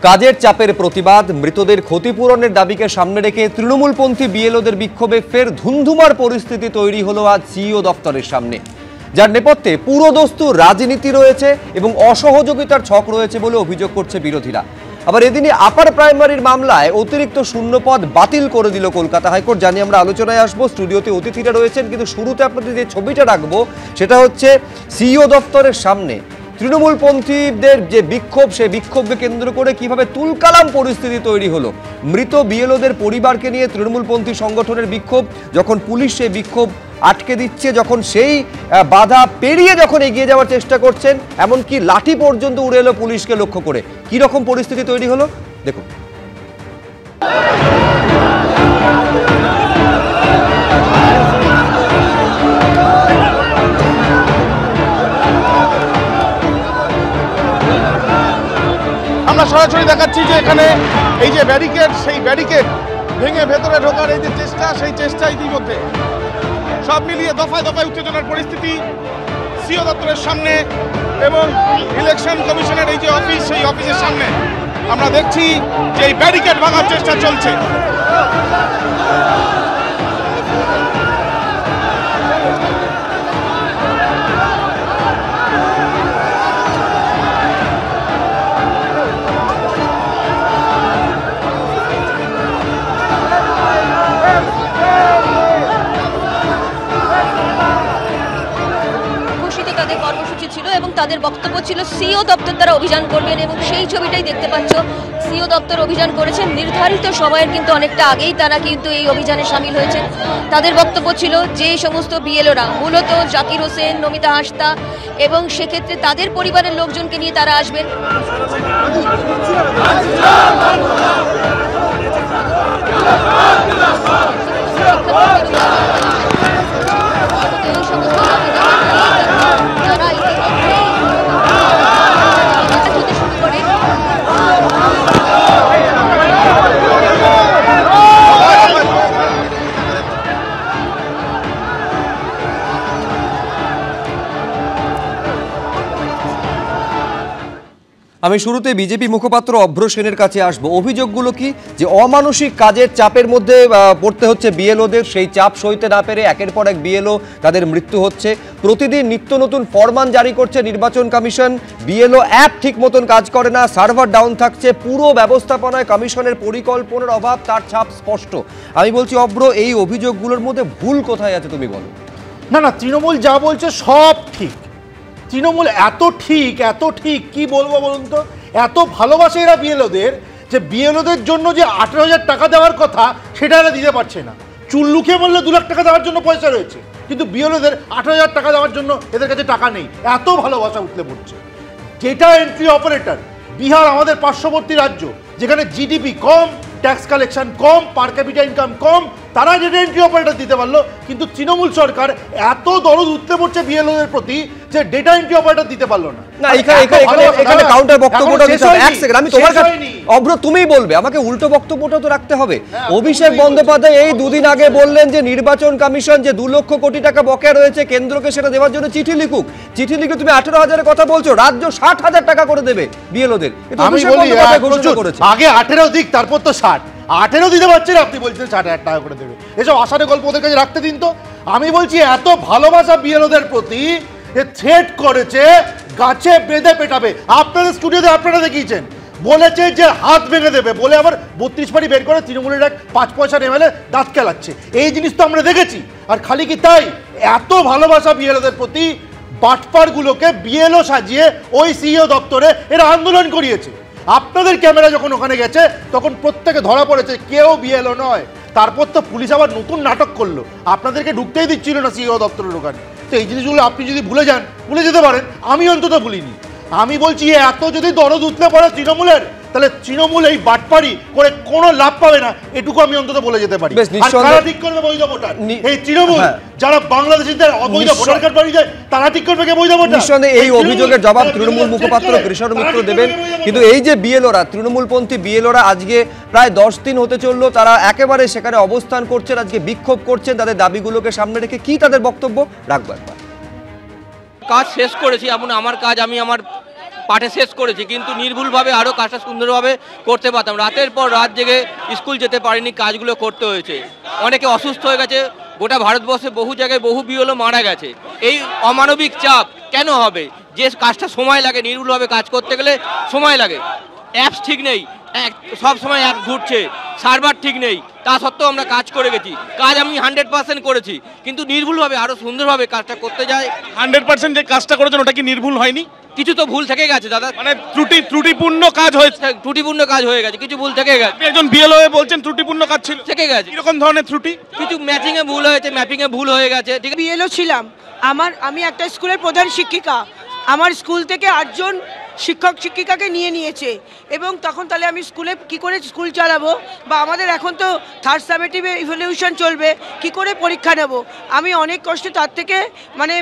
কাজের চাপের প্রতিবাদ, মৃতদের ক্ষতিপূরণের দাবিকে সামনে রেখে তৃণমূলপন্থী বিএলওদের বিক্ষোভে ফের ধুন্ধুমার পরিস্থিতি তৈরি হলো আজ সিইও দপ্তরের সামনে, যার নেপথ্যে পুরোদস্তু রাজনীতি রয়েছে এবং অসহযোগিতার ছক রয়েছে বলে অভিযোগ করছে বিরোধীরা। আবার এদিনই আপার প্রাইমারির মামলায় অতিরিক্ত শূন্যপদ বাতিল করে দিল কলকাতা হাইকোর্ট। জানি আমরা আলোচনায় আসবো, স্টুডিওতে অতিথিরা রয়েছেন, কিন্তু শুরুতে আপনাদের যে ছবিটা রাখবো সেটা হচ্ছে সিইও দপ্তরের সামনে তৃণমূলপন্থীদের যে বিক্ষোভ, সেই বিক্ষোভকে কেন্দ্র করে কিভাবে তুলকালাম পরিস্থিতি তৈরি হলো। মৃত বিএলওদের পরিবারকে নিয়ে তৃণমূলপন্থী সংগঠনের বিক্ষোভ, যখন পুলিশ সেই বিক্ষোভ আটকে দিচ্ছে, যখন সেই বাধা পেরিয়ে যখন এগিয়ে যাওয়ার চেষ্টা করছেন, এমনকি লাঠি পর্যন্ত উড়ে এলো পুলিশকে লক্ষ্য করে। কি রকম পরিস্থিতি তৈরি হলো দেখুন। আমরা সরাসরি দেখাচ্ছি যে এখানে এই যে ব্যারিকেড, সেই ব্যারিকেড ভেঙে ভেতরে ঢোকার এই যে চেষ্টা, সেই চেষ্টা ইতিমধ্যে সব মিলিয়ে দফায় দফায় উত্তেজনার পরিস্থিতি সিইও দপ্তরের সামনে এবং ইলেকশন কমিশনের এই যে অফিস, সেই অফিসের সামনে আমরা দেখছি যে এই ব্যারিকেড ভাঙার চেষ্টা চলছে। কর্মসূচি ছিল এবং তাদের বক্তব্য ছিল সিইও দপ্তর তারা অভিযান করবেন, এবং সেই ছবিটাই দেখতে পাচ্ছ। সিইও দপ্তর অভিযান করেছেন নির্ধারিত সময়ের কিন্তু অনেকটা আগেই তারা কিন্তু এই অভিযানে সামিল হয়েছেন। তাদের বক্তব্য ছিল যে সমস্ত বিএলওরা মূলত জাকির হোসেন, নমিতা হাসদা এবং সেক্ষেত্রে তাদের পরিবারের লোকজনকে নিয়ে তারা আসবেন। আমি শুরুতে বিজেপি মুখপাত্র অভ্র সেনের কাছে আসবো। অভিযোগগুলো কি, যে অমানসিক কাজের চাপের মধ্যে পড়তে হচ্ছে বিএলওদের, সেই চাপ সইতে না পেরে একের পর এক বিএলও তাদের মৃত্যু হচ্ছে। প্রতিদিন নিত্য নতুন ফরমান জারি করছে নির্বাচন কমিশন, বিএলও অ্যাপ ঠিক মতন কাজ করে না, সার্ভার ডাউন থাকছে, পুরো ব্যবস্থাপনায় কমিশনের পরিকল্পনার অভাব, তার ছাপ স্পষ্ট। আমি বলছি অভ্র, এই অভিযোগগুলোর মধ্যে ভুল কোথায় আছে তুমি বলো। না, তৃণমূল যা বলছে সব ঠিক। তৃণমূল এত ঠিক কি বলবো বলুন তো, এত ভালোবাসে এরা বিএলওদের, যে বিএলওদের জন্য যে 18,000 টাকা দেওয়ার কথা সেটা এরা দিতে পারছে না। চুল লুকিয়ে বললে 2 লাখ টাকা দেওয়ার জন্য পয়সা রয়েছে, কিন্তু বিএলওদের 18,000 টাকা দেওয়ার জন্য এদের কাছে টাকা নেই। এত ভালোবাসা উঠলে পড়ছে। ডেটা এন্ট্রি অপারেটর, বিহার আমাদের পার্শ্ববর্তী রাজ্য, যেখানে জিডিপি কম, ট্যাক্স কালেকশন কম, পার ক্যাপিটা ইনকাম কম, তারা ডেটা এন্ট্রি অপারেটর দিতে পারলো। কিন্তু তৃণমূল সরকার এত দরদ উঠতে পড়ছে বিএলওদের প্রতি যে ডেটা এন্ট্রি অপারেটর দিতে পারলো না। এখানে কাউন্টার বক্তব্যটা দিতে হবে। এক সেকেন্ড, আমি তোমার কাছে অভ্র, তুমিই বলবে, আমাকে উল্টো বক্তব্যটা তো রাখতে হবে। অভিষেক বন্দ্যোপাধ্যায় এই দুদিন আগে বললেন যে নির্বাচন কমিশন যে 2 লক্ষ কোটি টাকা বকেয়া রয়েছে, কেন্দ্রকে সেটা দেওয়ার জন্য চিঠি লিখুক। চিঠি লিখে তুমি 18,000-এর কথা বলছো, রাজ্য 60,000 টাকা করে দেবে বিএলওদের। আমি বলি আগে 18 দিক, তারপর তো 60। 18 দিতে পারছেন, আপনি বলছেন 60,000 টাকা করে দেবে। এসব আশার গল্প ওদের কাছে রাখতে দিন তো। আমি বলছি এত ভালোবাসা বিএলওদের প্রতি, থ্রেট করেছে গাছে বেঁধে পেটাবে। আপনাদের স্টুডিওতে আপনারা দেখিয়েছেন, বলেছে যে হাত ভেঙে দেবে বলে আবার 32 পাটি বের করে তৃণমূলের এক 5 পয়সা এমএলএ দাঁত খেলাচ্ছে। এই জিনিস তো আমরা দেখেছি। আর খালি কি তাই, এত ভালোবাসা বিএলওদের প্রতি, বাটপারগুলোকে বিএলও সাজিয়ে ওই সিইও দপ্তরে এরা আন্দোলন করিয়েছে। আপনাদের ক্যামেরা যখন ওখানে গেছে তখন প্রত্যেকে ধরা পড়েছে, কেউ বিএলও নয়। তারপর তো পুলিশ আবার নতুন নাটক করলো, আপনাদেরকে ঢুকতেই দিচ্ছিল না সিইও দপ্তরের ওখানে। তো এই জিনিসগুলো আপনি যদি ভুলে যান, ভুলে যেতে পারেন, আমি অন্তত ভুলিনি। আমি বলছি এত যদি দরদ উঠলে পড়ে তৃণমূলের, তাহলে তৃণমূল এই বাটপারি করে কোনো লাভ পাবে না, এটুকু আমি অন্তত বলে যেতে পারি। আর কারা ঠিক করবে বৈধ ভোটার? এই তৃণমূল, যারা বাংলাদেশিদের অবৈধ ভোটার কার্ড বানিয়ে যায়, তারা ঠিক করবে কে বৈধ ভোটার? নিঃসন্দেহে এই অভিযোগের জবাব তৃণমূল মুখপাত্র কৃষ্ণ মিত্র দেবেন। কিন্তু এই যে বিএলওরা, তৃণমূলপন্থী বিএলওরা আজকে প্রায় 10 দিন হতে চললো, তারা একেবারে সেখানে অবস্থান করছেন, আজকে বিক্ষোভ করছেন তাদের দাবিগুলোকে সামনে রেখে। কি তাদের বক্তব্য রাখবো একবার। কাজ শেষ করেছি, আমার কাজ আমি আমার পাঠে শেষ করেছি, কিন্তু নির্ভুলভাবে আরও কাজটা সুন্দরভাবে করতে পারতাম। রাতের পর রাত জেগে স্কুল যেতে পারিনি, কাজগুলো করতে হয়েছে। অনেকে অসুস্থ হয়ে গেছে, গোটা ভারতবর্ষে বহু জায়গায় বহু বিএলও মারা গেছে। এই অমানবিক চাপ কেন হবে? যে কাজটা সময় লাগে, নির্ভুলভাবে কাজ করতে গেলে সময় লাগে। অ্যাপস ঠিক নেই, সব সময় অ্যাপ ঘুরছে, সার্ভার ঠিক নেই, তা সত্ত্বেও আমরা কাজ করে গেছি। কাজ আমি 100% করেছি, কিন্তু নির্ভুলভাবে আরও সুন্দরভাবে কাজটা করতে যাই। 100% যে কাজটা করেছেন ওটা কি নির্ভুল হয়নি? কিছু তো ভুল থেকে গেছে দাদা, মানে ত্রুটিপূর্ণ কাজ হয়েছে। ত্রুটিপূর্ণ কাজ হয়ে গেছে, কিছু ভুল থেকে গেছে। একজন বিএলও বলছেন ত্রুটিপূর্ণ কাজ ছিল, থেকে গেছে। এরকম ধরনের ত্রুটি, কিছু ম্যাচিংয়ে ভুল হয়েছে, ম্যাপিংয়ে ভুল হয়ে গেছে। ঠিক আছে, বিএলও ছিলাম, আমি একটা স্কুলের প্রধান শিক্ষিকা। আমার স্কুল থেকে 8 জন শিক্ষক শিক্ষিকাকে নিয়েছে, এবং তখন তাহলে আমি স্কুলে কি করে স্কুল চালাবো, বা আমাদের এখন তো থার্ড সামেটিভ ইভ্যালুয়েশন চলবে, কি করে পরীক্ষা নেব। আমি অনেক কষ্টে তার থেকে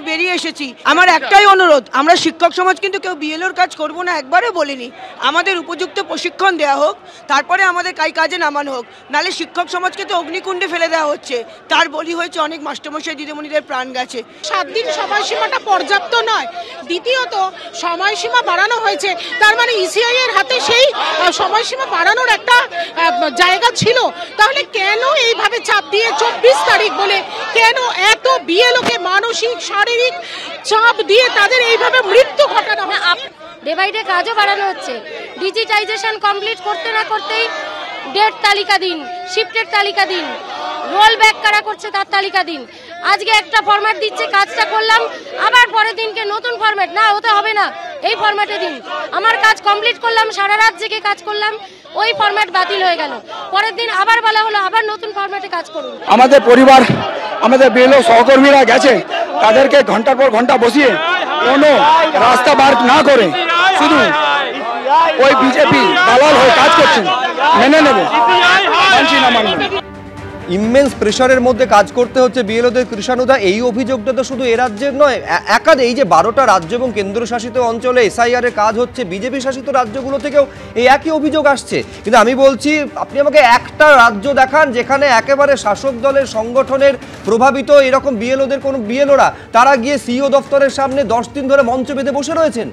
বেরিয়ে এসেছি। আমার একটাই অনুরোধ, আমরা শিক্ষক সমাজ কিন্তু কেউ বিএলওর কাজ করব না একবারও বলিনি। আমাদের উপযুক্ত প্রশিক্ষণ দেওয়া হোক, তারপরে আমাদের কাজে নামানো হোক, নাহলে শিক্ষক সমাজকে তো অগ্নিকুণ্ডে ফেলে দেওয়া হচ্ছে। তার বলি হয়েছে অনেক মাস্টারমশাই দিদিমণিদের প্রাণ গেছে। 7 দিন সময়সীমাটা পর্যাপ্ত নয়। দ্বিতীয়ত সময়সীমা বাড়ানো হয়েছে, তার মানে ইসিআই এর হাতে সেই সময়সীমা বাড়ানোর একটা জায়গা ছিল। তাহলে কেন এইভাবে চাপ দিয়ে 24 তারিখ বলে কেন এত বিএলওকে মানসিক শারীরিক চাপ দিয়ে তাদের এইভাবে মৃত্যু ঘটানো হয়? ডে বাই ডে কাজও বাড়ানো হচ্ছে। ডিজিটাইজেশন কমপ্লিট করতে না করতেই ডেট তালিকা দিন, শিফটের তালিকা দিন, রোল ব্যাক কারা করছে তার তালিকা দিন। আজকে একটা ফরম্যাট দিচ্ছে, কাজটা করলাম, আবার পরের দিনকে নতুন ফরম্যাট, না হতে হবে না, এই ফরম্যাটে দিন। আমার কাজ কমপ্লিট করলাম, সারা রাত জেগে কাজ করলাম, ওই ফরম্যাট বাতিল হয়ে গেল। পরের দিন আবার বলা হলো আবার নতুন ফরম্যাটে কাজ করুন। আমাদের পরিবার, আমাদের বিএলও সহকর্মীরা গেছে, তাদেরকে ঘন্টার পর ঘন্টা বসিয়ে কোনো রাস্তা বার না করে শুধু ওই বিজেপি দালাল হয়ে কাজ করছেন। মেনে নেব, মানছি না মানব। ইমেন্স প্রেশারের মধ্যে কাজ করতে হচ্ছে বিএলওদের। কৃষাণুদা, এই অভিযোগটা তো শুধু এ রাজ্যের নয়, এই যে 12টা রাজ্য এবং কেন্দ্রশাসিত অঞ্চলে এসআইআর এর কাজ হচ্ছে, বিজেপি শাসিত রাজ্যগুলো থেকেও এই একই অভিযোগ আসছে। কিন্তু আমি বলছি, আপনি আমাকে একটা রাজ্য দেখান যেখানে একেবারে শাসক দলের সংগঠনের প্রভাবিত এরকম বিএলওদের কোনো বিএলওরা তারা গিয়ে সিইও দপ্তরের সামনে 10 দিন ধরে মঞ্চ বেঁধে বসে রয়েছেন।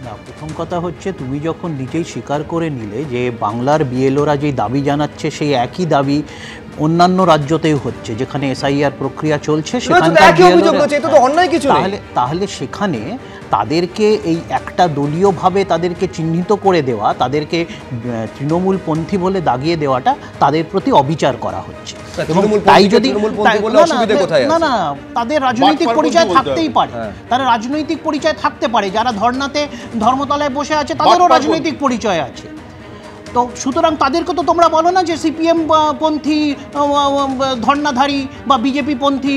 না, প্রথম কথা হচ্ছে তুমি যখন নিজেই স্বীকার করে নিলে যে বাংলার বিএলওরা যে দাবি জানাচ্ছে সেই একই দাবি অন্যান্য রাজ্যতেও হচ্ছে, যেখানে এসআইআর প্রক্রিয়া চলছে, তাহলে সেখানে তাদেরকে এই একটা দলীয়ভাবে তাদেরকে চিহ্নিত করে দেওয়া, তাদেরকে তৃণমূলপন্থী বলে দাগিয়ে দেওয়াটা তাদের প্রতি অবিচার করা হচ্ছে। তাই যদি না তাদের রাজনৈতিক পরিচয় থাকতেই পারে, তারা রাজনৈতিক পরিচয় থাকতে পারে, যারা ধর্নাতে ধর্মতলায় বসে আছে তাদেরও রাজনৈতিক পরিচয় আছে। তো সুতরাং তাদেরকে তো তোমরা বলো না যে সিপিএম পন্থী ধর্নাধারী বা বিজেপি পন্থী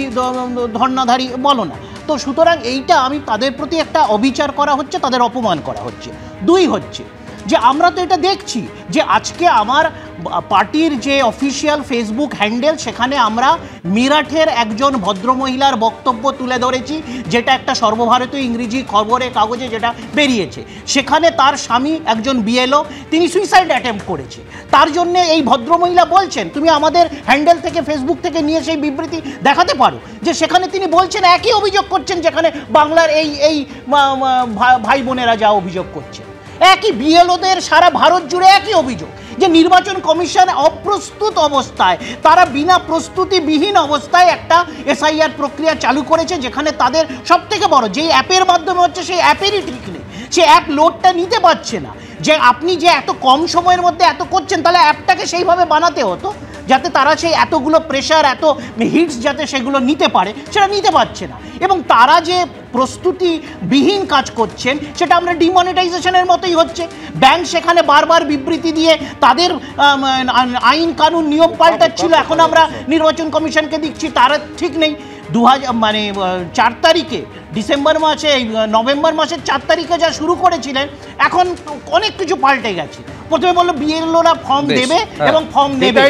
ধর্নাধারী, বলো না। তো সুতরাং এইটা আমি তাদের প্রতি একটা অবিচার করা হচ্ছে, তাদের অপমান করা হচ্ছে। 2 হচ্ছে যে আমরা তো এটা দেখছি যে আজকে আমার পার্টির যে অফিসিয়াল ফেসবুক হ্যান্ডেল, সেখানে আমরা মিরাটের একজন ভদ্রমহিলার বক্তব্য তুলে ধরেছি, যেটা একটা সর্বভারতীয় ইংরেজি খবরের কাগজে যেটা বেরিয়েছে। সেখানে তার স্বামী একজন বিএলও, তিনি সুইসাইড অ্যাটেম্প্ট করেছে। তার জন্য এই ভদ্রমহিলা বলছেন, তুমি আমাদের হ্যান্ডেল থেকে ফেসবুক থেকে নিয়ে সেই বিবৃতি দেখাতে পারো, যে সেখানে তিনি বলছেন, একই অভিযোগ করছেন যেখানে বাংলার এই ভাই বোনেরা যা অভিযোগ করছেন, একই বিএলওদের সারা ভারত জুড়ে একই অভিযোগ যে নির্বাচন কমিশন অপ্রস্তুত অবস্থায়, তারা বিনা প্রস্তুতিবিহীন অবস্থায় একটা এসআইআর প্রক্রিয়া চালু করেছে, যেখানে তাদের সবথেকে বড় যেই অ্যাপের মাধ্যমে হচ্ছে সেই অ্যাপেরই ঠিক নেই, সে অ্যাপ লোডটা নিতে পারছে না। যে আপনি যে এত কম সময়ের মধ্যে এত করছেন, তাহলে অ্যাপটাকে সেইভাবে বানাতে হতো যাতে তারা সেই এতগুলো প্রেশার, এত হিটস যাতে সেগুলো নিতে পারে, সেটা নিতে পারছে না। এবং তারা যে প্রস্তুতিবিহীন কাজ করছেন, সেটা আমরা ডিমনিটাইজেশনের মতোই হচ্ছে। ব্যাংক সেখানে বারবার বিবৃতি দিয়ে তাদের আইন কানুন নিয়ম পাল্টাচ্ছিল, এখন আমরা নির্বাচন কমিশনকে দিচ্ছি, তারা ঠিক নেই। 4 তারিখে ডিসেম্বর মাসে, নভেম্বর মাসের 4 তারিখে যা শুরু করেছিলেন, এখন অনেক কিছু পাল্টে গেছে। প্রথমে বললো বিএলওরা ফর্ম দেবে এবং ফর্ম নেবে,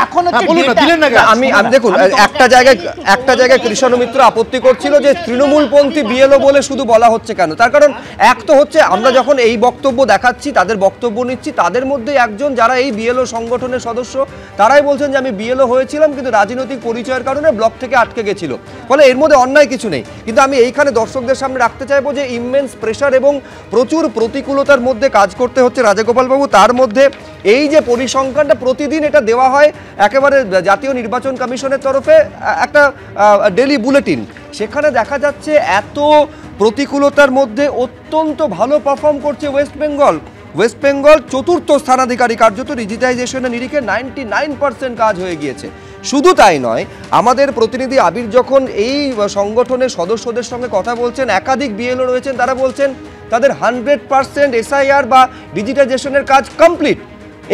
এখন আমি দেখুন একটা জায়গায় কৃষণ মিত্র আপত্তি করছিল যে তৃণমূলপন্থী বিএলও বলে শুধু বলা হচ্ছে কেন। তার কারণ এক তো হচ্ছে আমরা যখন এই বক্তব্য দেখাচ্ছি, তাদের বক্তব্য নিচ্ছি, তাদের মধ্যে একজন যারা এই বিএলও সংগঠনের সদস্য তারাই বলছেন যে আমি বিএলও হয়েছিলাম কিন্তু রাজনৈতিক পরিচয়ের কারণে ব্লক থেকে আটকে গেছিল, ফলে এর মধ্যে অন্যায় কিছু নেই। কিন্তু আমি এইখানে দর্শকদের সামনে রাখতে চাইবো যে ইমেন্স প্রেশার এবং প্রচুর প্রতিকূলতার মধ্যে কাজ করতে হচ্ছে রাজাগোপাল বাবু। তার মধ্যে এই যে পরিসংখ্যানটা প্রতিদিন এটা দেওয়া হয় একেবারে জাতীয় নির্বাচন কমিশনের তরফে একটা ডেইলি বুলেটিন, সেখানে দেখা যাচ্ছে এত প্রতিকূলতার মধ্যে অত্যন্ত ভালো পারফর্ম করছে ওয়েস্ট বেঙ্গল। ওয়েস্ট বেঙ্গল চতুর্থ স্থানাধিকারী, কার্যত ডিজিটাইজেশনের নিরিখে 99% কাজ হয়ে গিয়েছে। শুধু তাই নয়, আমাদের প্রতিনিধি আবির যখন এই সংগঠনের সদস্যদের সঙ্গে কথা বলছেন, একাধিক বিএলও রয়েছেন, তারা বলছেন তাদের 100% এসআইআর বা ডিজিটাইজেশনের কাজ কমপ্লিট।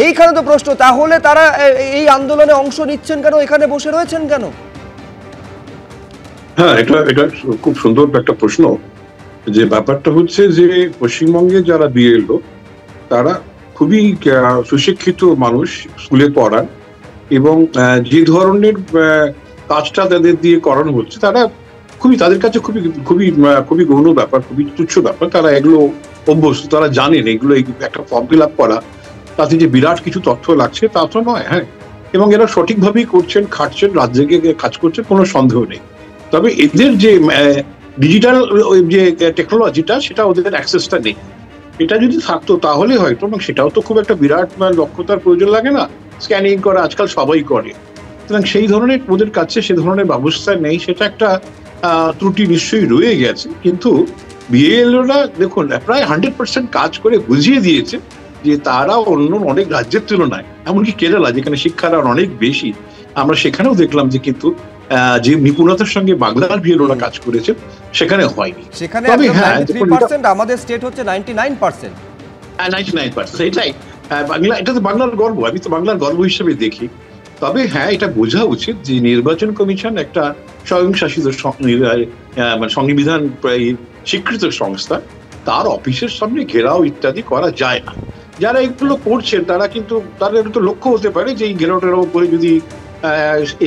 এইখানে তো প্রশ্ন, তাহলে তারা এই আন্দোলনে অংশ নিচ্ছেন কেন, এখানে বসে রয়েছেন কেন? হ্যাঁ, এটা খুব সুন্দর একটা প্রশ্ন। যে ব্যাপারটা হচ্ছে যে পশ্চিমবঙ্গে যারা বিএলও তারা খুবই সুশিক্ষিত মানুষ, স্কুলে পড়ান, এবং যে ধরনের কাজটা তাদের দিয়ে করানো হচ্ছে তারা তাদের কাছে খুবই খুবই খুবই গৌণ ব্যাপার, খুবই তুচ্ছ ব্যাপার। তারা এগুলো অভ্যস্ত, তারা জানেন এগুলো একটা ফর্ম ফিল আপ করা তাতে যে বিরাট কিছু তথ্য লাগছে তা তো নয়। হ্যাঁ, এবং এরা সঠিকভাবেই করছেন, খাটছেন, রাত জেগে কাজ করছেন, কোনো সন্দেহ নেই। তবে এদের যে ডিজিটাল যে টেকনোলজিটা সেটা ওদের অ্যাক্সেসটা নেই। এটা যদি থাকতো তাহলে হয়তো, এবং সেটাও তো খুব একটা বিরাট দক্ষতার প্রয়োজন লাগে না, স্ক্যানিং করা আজকাল সবাই করে। সুতরাং সেই ধরনের ওদের কাছে সে ধরনের ব্যবস্থা নেই, সেটা একটা ত্রুটি নিশ্চয়ই রয়ে গেছে। কিন্তু বিএলওরা দেখুন প্রায় 100% কাজ করে বুঝিয়ে দিয়েছে যে তারা অন্য অনেক রাজ্যের তুলনায়, এমনকি কেরালা যেখানে শিক্ষার অনেক বেশি, আমরা সেখানেও দেখলাম যে কিন্তু যে নিপুণতার সঙ্গে বাংলার বিএলওরা কাজ করেছে সেখানে হয়নি। সেখানে 93%, আমাদের স্টেট হচ্ছে 99%। 99%, এটাই বাংলা, এটা তো বাংলার গর্ব, আমি তো বাংলার গর্ব হিসেবে দেখি। তবে হ্যাঁ, এটা বোঝা উচিত যে নির্বাচন কমিশন একটা স্বয়ংশাসিত সংবিধান স্বীকৃত সংস্থা, তার অফিসের সামনে ঘেরাও ইত্যাদি করা যায় না। যারা এগুলো করছেন তারা কিন্তু তাদের তো লক্ষ্য হতে পারে যে এই ঘেরাও টেরাও করে যদি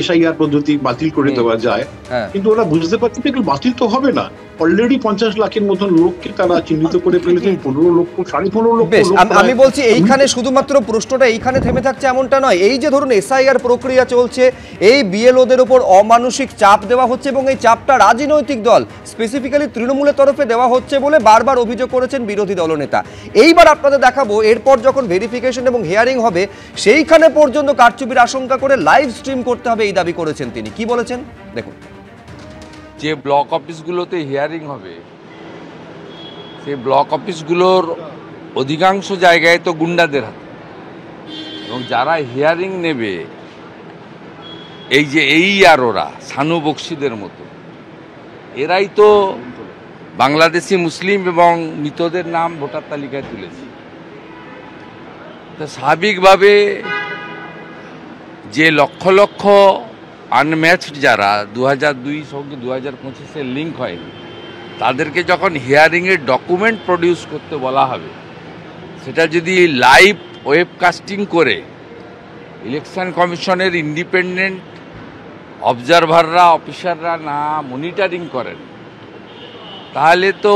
এসআইআর পদ্ধতি বাতিল করে দেওয়া যায়, কিন্তু ওরা বুঝতে পারছে যে এগুলো বাতিল তো হবে না। অলরেডি 50 লাখের মতন লোককে তারা চিহ্নিত করে ফেলেছেন, 15 লক্ষ 15.5 লক্ষ। আমি বলছি এইখানে শুধুমাত্র প্রশ্নটা এইখানে থেমে থাকছে এমনটা নয়। এই যে ধরুন এসআইআর প্রক্রিয়া চলছে, এই বিএলওদের উপর অমানসিক চাপ দেওয়া হচ্ছে এবং এই চাপটা রাজনৈতিক দল স্পেসিফিক্যালি তৃণমূলের তরফে দেওয়া হচ্ছে বলে বারবার অভিযোগ করেছেন বিরোধী দলনেতা। এইবার আপনাদের দেখাবো, এরপর যখন ভেরিফিকেশন এবং হিয়ারিং হবে সেইখানে পর্যন্ত কারচুপির আশঙ্কা করে লাইভ স্ট্রিম করতে হবে এই দাবি করেছেন তিনি। কি বলেছেন দেখুন। যে ব্লক অফিসগুলোতে হিয়ারিং হবে সেই ব্লক অফিসগুলোর অধিকাংশ জায়গায় তো গুন্ডাদের হাতে, এবং যারা হিয়ারিং নেবে এই যে আর ওরা সানু বক্সিদের মতো, এরাই তো বাংলাদেশি মুসলিম এবং মৃতদের নাম ভোটার তালিকায় তুলেছে। তো স্বাভাবিকভাবে যে লক্ষ লক্ষ আনম্যাচড যারা 2002 সঙ্গে 2025-এর লিঙ্ক হয়নি, তাদেরকে যখন হিয়ারিংয়ের ডকুমেন্ট প্রডিউস করতে বলা হবে, সেটা যদি লাইভ ওয়েবকাস্টিং করে ইলেকশন কমিশনের ইন্ডিপেন্ডেন্ট অবজারভাররা, অফিসাররা না মনিটরিং করেন, তাহলে তো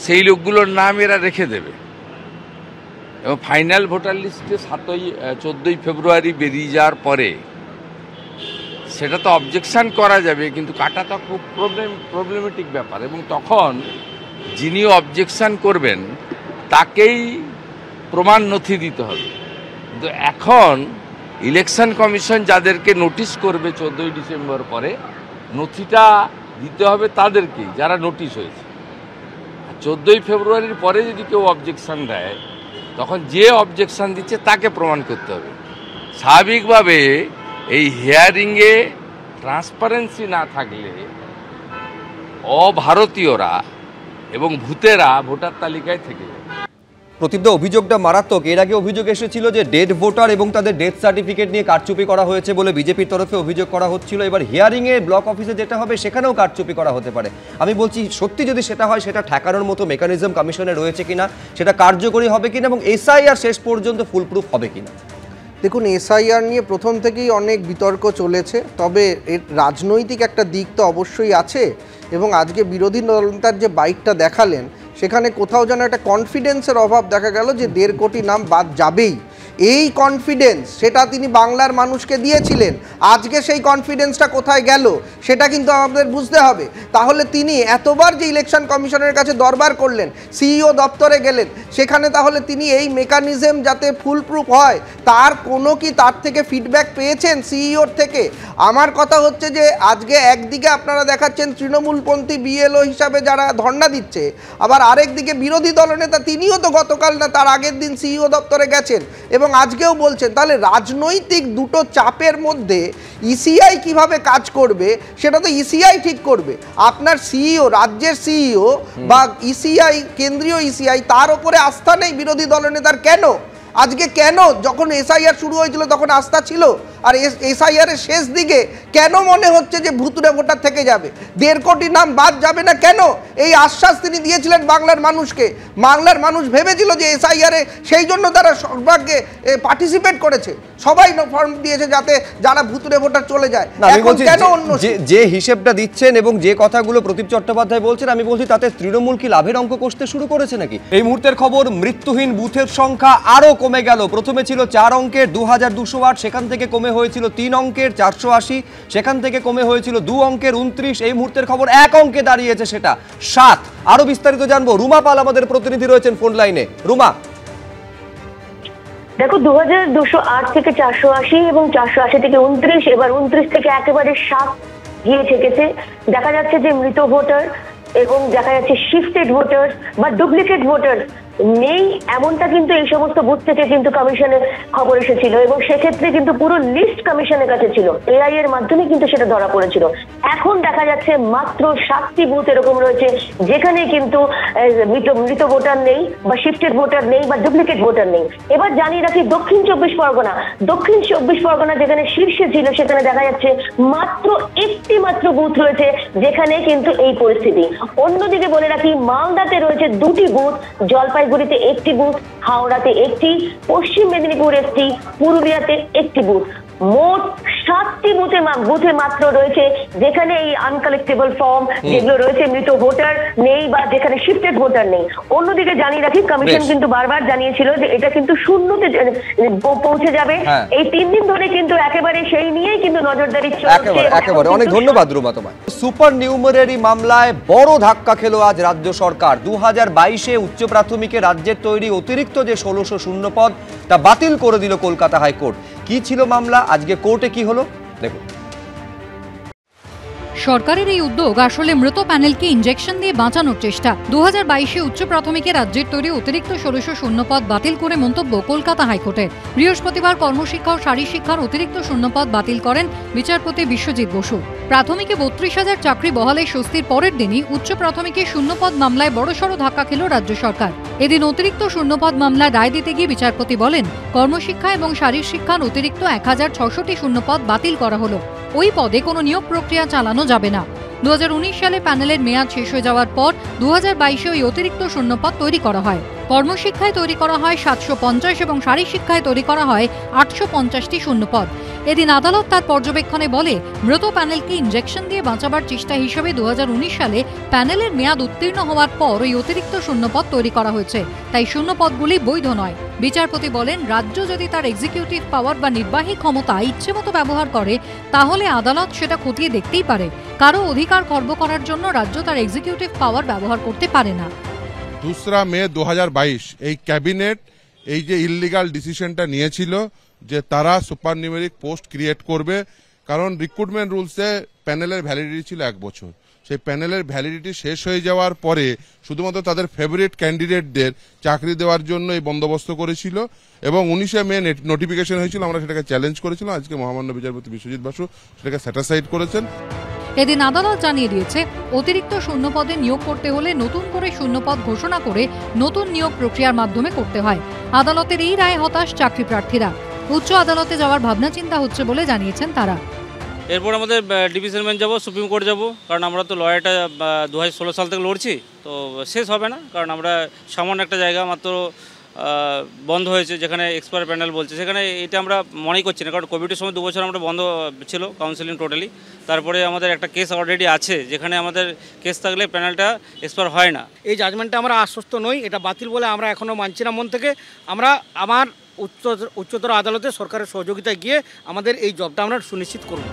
সেই লোকগুলোর নাম এরা রেখে দেবে এবং ফাইনাল ভোটার লিস্টে 14ই ফেব্রুয়ারি বেরিয়ে যাওয়ার পরে সেটা তো অবজেকশন করা যাবে, কিন্তু কাটাটা খুব প্রবলেমেটিক ব্যাপার, এবং তখন যিনি অবজেকশন করবেন তাকেই প্রমাণ নথি দিতে হবে। কিন্তু এখন ইলেকশন কমিশন যাদেরকে নোটিশ করবে 14ই ডিসেম্বর পরে, নথিটা দিতে হবে তাদেরকেই যারা নোটিশ হয়েছে। 14ই ফেব্রুয়ারির পরে যদি কেউ অবজেকশন দেয়, তখন যে অবজেকশন দিচ্ছে তাকে প্রমাণ করতে হবে। স্বাভাবিকভাবে এই হিয়ারিংয়ে ট্রান্সপারেন্সি না থাকলে অভারতীয়রা এবং ভূতেরা ভোটার তালিকায় থেকে যাবে। প্রতিটা অভিযোগটা মারাত্মক। এর আগে অভিযোগ এসেছিল যে ডেড ভোটার এবং তাদের ডেথ সার্টিফিকেট নিয়ে কারচুপি করা হয়েছে বলে বিজেপির তরফে অভিযোগ করা হচ্ছিল। এবার হিয়ারিংয়ে ব্লক অফিসে যেটা হবে সেখানেও কারচুপি করা হতে পারে। আমি বলছি সত্যি যদি সেটা হয় সেটা ঠেকানোর মতো মেকানিজম কমিশনে রয়েছে কিনা, সেটা কার্যকরী হবে কিনা এবং এসআইআর শেষ পর্যন্ত ফুলপ্রুফ হবে কিনা। দেখুন, এসআইআর নিয়ে প্রথম থেকেই অনেক বিতর্ক চলেছে, তবে এর রাজনৈতিক একটা দিক তো অবশ্যই আছে। এবং আজকে বিরোধী দলনেতার যে বাইকটা দেখালেন সেখানে কোথাও যেন একটা কনফিডেন্সের অভাব দেখা গেল যে 1.5 কোটি নাম বাদ যাবেই। এই কনফিডেন্স সেটা তিনি বাংলার মানুষকে দিয়েছিলেন, আজকে সেই কনফিডেন্সটা কোথায় গেল সেটা কিন্তু আমাদের বুঝতে হবে। তাহলে তিনি এতবার যে ইলেকশন কমিশনের কাছে দরবার করলেন, সিইও দপ্তরে গেলেন, সেখানে তাহলে তিনি এই মেকানিজম যাতে ফুলপ্রুফ হয় তার কোনো কি তার থেকে ফিডব্যাক পেয়েছেন সিইওর থেকে? আমার কথা হচ্ছে যে আজকে একদিকে আপনারা দেখাচ্ছেন তৃণমূলপন্থী বিএলও হিসাবে যারা ধর্ণা দিচ্ছে, আবার আরেকদিকে বিরোধী দলনেতা তিনিও তো গতকাল না তার আগের দিন সিইও দপ্তরে গেছেন এবং আজকেও বলছেন। তাহলে রাজনৈতিক দুটো চাপের মধ্যে ইসিআই কিভাবে কাজ করবে সেটা তো ইসিআই ঠিক করবে। আপনার সিইও, রাজ্যের সিইও বা ইসিআই, কেন্দ্রীয় ইসিআই, তার উপরে আস্থা নেই বিরোধী দলনেতার কেন? আজকে কেন যখন এসআইআর শুরু হয়েছিল তখন আস্থা ছিল, আর এসআইআর এর শেষ দিকে কেন মনে হচ্ছে যে ভুতুড়ে ভোটার থেকে যাবে, 1.5 কোটি নাম বাদ যাবে না কেন? এই আশ্বাস তিনি দিয়েছিলেন বাংলার মানুষকে। বাংলার মানুষ ভেবেছিল যে এসআইআর এ সেই জন্য তারা সর্বাগ্যে পার্টিসিপেট করেছে, সবাই ফর্ম দিয়েছে যাতে যারা ভুতুড়ে ভোটার চলে যায়। এখন কেন অন্য যে হিসেবটা দিচ্ছেন এবং যে কথাগুলো প্রদীপ চট্টোপাধ্যায় বলছেন, আমি বলছি তাতে তৃণমূল কি লাভের অঙ্ক কষতে শুরু করেছে নাকি? এই মুহূর্তের খবর, মৃত্যুহীন বুথের সংখ্যা আরো কমে গেল। প্রথমে ছিল 4 অঙ্কের 2208, সেখান থেকে কমে হয়েছিল 3 অঙ্কের 480, সেখান থেকে কমে হয়েছিল 2 অঙ্কের 29। এই মুহূর্তের খবর 1 অঙ্কে দাঁড়িয়েছে সেটা 7। আরো বিস্তারিত জানবো, রুমা পাল আমাদের প্রতিনিধি রয়েছেন ফোন লাইনে। রুমা, দেখো 2208 থেকে 480 এবং 480 থেকে 29, এবার 29 থেকে একেবারে 7 গিয়ে ঠেকেছে। দেখা যাচ্ছে যে মৃত ভোটার এবং দেখা যাচ্ছে শিফটেড ভোটার্স বা ডুপ্লিকেট ভোটার্স নেই, এমনটা কিন্তু এই সমস্ত বুথ থেকে কিন্তু কমিশনের খবর এসেছিল এবং সেক্ষেত্রে কিন্তু পুরো লিস্ট কমিশনের কাছে ছিল, এআই এর মাধ্যমে কিন্তু সেটা ধরা পড়েছিল। এখন দেখা যাচ্ছে মাত্র 7টি বুথ এরকম রয়েছে যেখানে কিন্তু মৃত ভোটার নেই বা শিফটেড ভোটার নেই বা ডুপ্লিকেট ভোটার নেই। এবার জানিয়ে রাখি দক্ষিণ চব্বিশ পরগনা যেখানে শীর্ষে ছিল সেখানে দেখা যাচ্ছে মাত্র একটি বুথ রয়েছে যেখানে কিন্তু এই পরিস্থিতি। অন্যদিকে বলে রাখি মালদাতে রয়েছে 2টি বুথ, জলপাইগুড়িতে 1টি বুথ, হাওড়াতে 1টি, পশ্চিম মেদিনীপুর 1টি, পুরুলিয়াতে 1টি বুথ। মোট 7টি বুথে মাত্র রয়েছে যেখানে এই আনকালেক্টেবল ফর্ম যেগুলো রয়েছে মৃত ভোটার নেই বা যেখানে শিফটেড ভোটার নেই। অন্যদিকে জানিয়ে রাখি কমিশন কিন্তু বারবার জানিয়েছিল যে এটা কিন্তু শূন্যতে পৌঁছে যাবে। এই 3 দিন ধরে কিন্তু একেবারে সেই নিয়েই কিন্তু নজরদারি চলছে। একেবারে অনেক ধন্যবাদ রুমা তোমায়। সুপার নিউমারি মামলায় বড় ধাক্কা খেলো আজ রাজ্য সরকার। 2022-এ উচ্চ প্রাথমিকে রাজ্যের তৈরি অতিরিক্ত যে 1600 পদ তা বাতিল করে দিল কলকাতা হাইকোর্ট। কি ছিল মামলা, আজকে কোর্টে কি হলো দেখুন। সরকারের এই উদ্যোগ আসলে মৃত প্যানেলকে ইনজেকশন দিয়ে বাঁচানোর চেষ্টা। 2022-এ উচ্চ প্রাথমিকে রাজ্যের তৈরি অতিরিক্ত 1600 পদ বাতিল করে মন্তব্য কলকাতা হাইকোর্টের। বৃহস্পতিবার কর্মশিক্ষা ও শারীরশিক্ষার অতিরিক্ত শূন্যপদ বাতিল করেন বিচারপতি বিশ্বজিৎ বসু। প্রাথমিকে 32,000 চাকরি বহালের স্বস্তির পরের দিনই উচ্চ প্রাথমিকে শূন্যপদ মামলায় বড়সড় ধাক্কা খেল রাজ্য সরকার। এদিন অতিরিক্ত শূন্যপদ মামলায় রায় দিতে গিয়ে বিচারপতি বলেন, কর্মশিক্ষা এবং শারীরশিক্ষার অতিরিক্ত 1060টি শূন্যপদ বাতিল করা হলো। ওই পদে কোনো নিয়োগ প্রক্রিয়া চালানো যাবে না। 2019 সালে প্যানেলের মেয়াদ শেষ হয়ে যাওয়ার পর 2022-এ ওই অতিরিক্ত শূন্যপদ তৈরি করা হয়। কর্মশিক্ষায় তৈরি করা হয় 750 এবং শারীরশিক্ষায় তৈরি করা হয় 850টি শূন্যপদ। এদিন আদালত তার পর্যবেক্ষণে বলে, মৃত প্যানেলকে ইনজেকশন দিয়ে বাঁচাবার চেষ্টা হিসেবে 2019 সালে প্যানেলের মেয়াদ উত্তীর্ণ হওয়ার পর ওই অতিরিক্ত শূন্যপদ তৈরি করা হয়েছে, তাই শূন্যপদগুলি বৈধ নয়। বিচারপতি বলেন, রাজ্য যদি তার এক্সিকিউটিভ পাওয়ার বা নির্বাহী ক্ষমতা ইচ্ছেমতো ব্যবহার করে তাহলে আদালত সেটা খতিয়ে দেখতেই পারে। কারো অধিকার খর্ব করার জন্য রাজ্য তার এক্সিকিউটিভ পাওয়ার ব্যবহার করতে পারে না। 2 মে 2022 এই ক্যাবিনেট এই যে ইললিগাল ডিসিশনটা নিয়েছিল যে তারা সুপার নিউমেরিক পোস্ট ক্রিয়েট করবে, কারণ রিক্রুটমেন্ট রুলসে প্যানেলের ভ্যালিডিটি ছিল 1 বছর। সেই প্যানেলের ভ্যালিডিটি শেষ হয়ে যাওয়ার পরে শুধুমাত্র তাদের ফেভারিট ক্যান্ডিডেটদের চাকরি দেওয়ার জন্য এই বন্দোবস্ত করেছিল এবং 19 মে নোটিফিকেশন হয়েছিল। আমরা সেটাকে চ্যালেঞ্জ করেছিলাম। আজকে মহামান্য বিচারপতি বিশ্বজিৎ বসু সেটাকে স্যাটিসফাইড করেছেন। এদিন আদালত জানিয়ে দিয়েছে অতিরিক্ত শূন্যপদে নিয়োগ করতে হলে নতুন করে শূন্যপদ ঘোষণা করে নতুন নিয়োগ প্রক্রিয়ার মাধ্যমে করতে হয়। আদালতের এই রায়ে হতাশ চাকরি প্রার্থীরা। উচ্চ আদালতে যাওয়ার ভাবনা চিন্তা হচ্ছে বলে জানিয়েছেন তারা। এরপর আমাদের ডিভিশন বেঞ্চ যাবো, সুপ্রিম কোর্ট যাব, কারণ আমরা তো লয়ারটা 2016 সাল থেকে লড়ছি, তো শেষ হবে না, কারণ আমরা সামান্য একটা জায়গা মাত্র বন্ধ হয়েছে যেখানে এক্সপায়ার প্যানেল বলছে, সেখানে এটা আমরা মনেই করছি না, কারণ কোভিডের সময় 2 বছর আমরা বন্ধ ছিল কাউন্সিলিং টোটালি। তারপরে আমাদের একটা কেস অলরেডি আছে যেখানে আমাদের কেস থাকলে প্যানেলটা এক্সপায়ার হয় না। এই জাজমেন্টে আমরা আশ্বস্ত নই, এটা বাতিল বলে আমরা এখনও মানছি না মন থেকে। আমরা আমার উচ্চতর আদালতে সরকারের সহযোগিতায় গিয়ে আমাদের এই জবটা আমরা সুনিশ্চিত করব।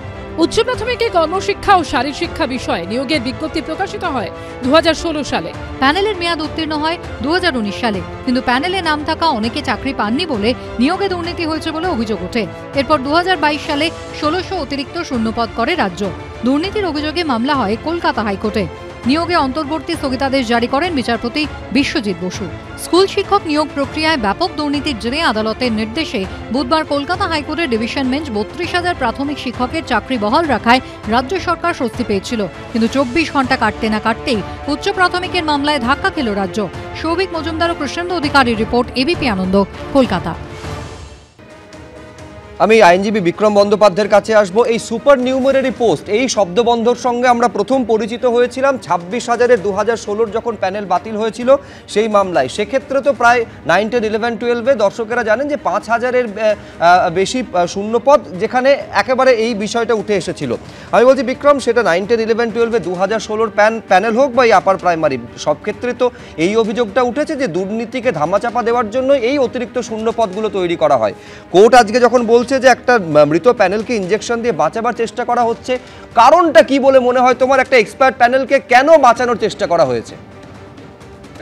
উচ্চ প্রাথমিকে কর্মশিক্ষা ও শারীরশিক্ষা বিষয়ে নিয়োগের বিজ্ঞপ্তি প্রকাশিত হয় 2016 সালে। প্যানেলের মেয়াদ উত্তীর্ণ হয় 2019 সালে, কিন্তু প্যানেলে নাম থাকা অনেকে চাকরি পাননি বলে নিয়োগে দুর্নীতি হয়েছে বলে অভিযোগ ওঠে। এরপর 2022 সালে 1600 অতিরিক্ত শূন্যপদ করে রাজ্য। দুর্নীতির অভিযোগে মামলা হয় কলকাতা হাইকোর্টে। নিয়োগে অন্তর্বর্তী স্থগিতাদেশ জারি করেন বিচারপতি বিশ্বজিৎ বসু। স্কুল শিক্ষক নিয়োগ প্রক্রিয়ায় ব্যাপক দুর্নীতির জেরে আদালতের নির্দেশে বুধবার কলকাতা হাইকোর্টের ডিভিশন বেঞ্চ 32,000 প্রাথমিক শিক্ষকের চাকরি বহাল রাখায় রাজ্য সরকার স্বস্তি পেয়েছিল, কিন্তু 24 ঘন্টা কাটতে না কাটতেই উচ্চ প্রাথমিকের মামলায় ধাক্কা খেল রাজ্য। সৌভিক মজুমদার ও কৃষ্ণেন্দু অধিকারীর রিপোর্ট, এবিপি আনন্দ, কলকাতা। আমি আইনজীবী বিক্রম বন্দ্যোপাধ্যায়ের কাছে আসবো। এই সুপার নিউমারি পোস্ট, এই শব্দবন্ধর সঙ্গে আমরা প্রথম পরিচিত হয়েছিলাম 26,000-এর 2016 যখন প্যানেল বাতিল হয়েছিল সেই মামলায়। সেক্ষেত্রে তো প্রায় 9, 10, 11, 12-এ দর্শকেরা জানেন যে 5,000-এর বেশি শূন্যপদ, যেখানে একেবারে এই বিষয়টা উঠে এসেছিল। আমি বলছি বিক্রম, সেটা 9, 10, 11, 12-এ 2016 প্যানেল হোক বা আপার প্রাইমারি, সব ক্ষেত্রে তো এই অভিযোগটা উঠেছে যে দুর্নীতিকে ধামাচাপা দেওয়ার জন্য এই অতিরিক্ত শূন্যপদগুলো তৈরি করা হয়। কোর্ট আজকে যখন বলছে যে একটা মৃত প্যানেলকে ইনজেকশন দিয়ে বাঁচাবার চেষ্টা করা হচ্ছে, কারণটা কি বলে মনে হয় তোমার? একটা এক্সপায়ার্ড প্যানেলকে কেন বাঁচানোর চেষ্টা করা হয়েছে?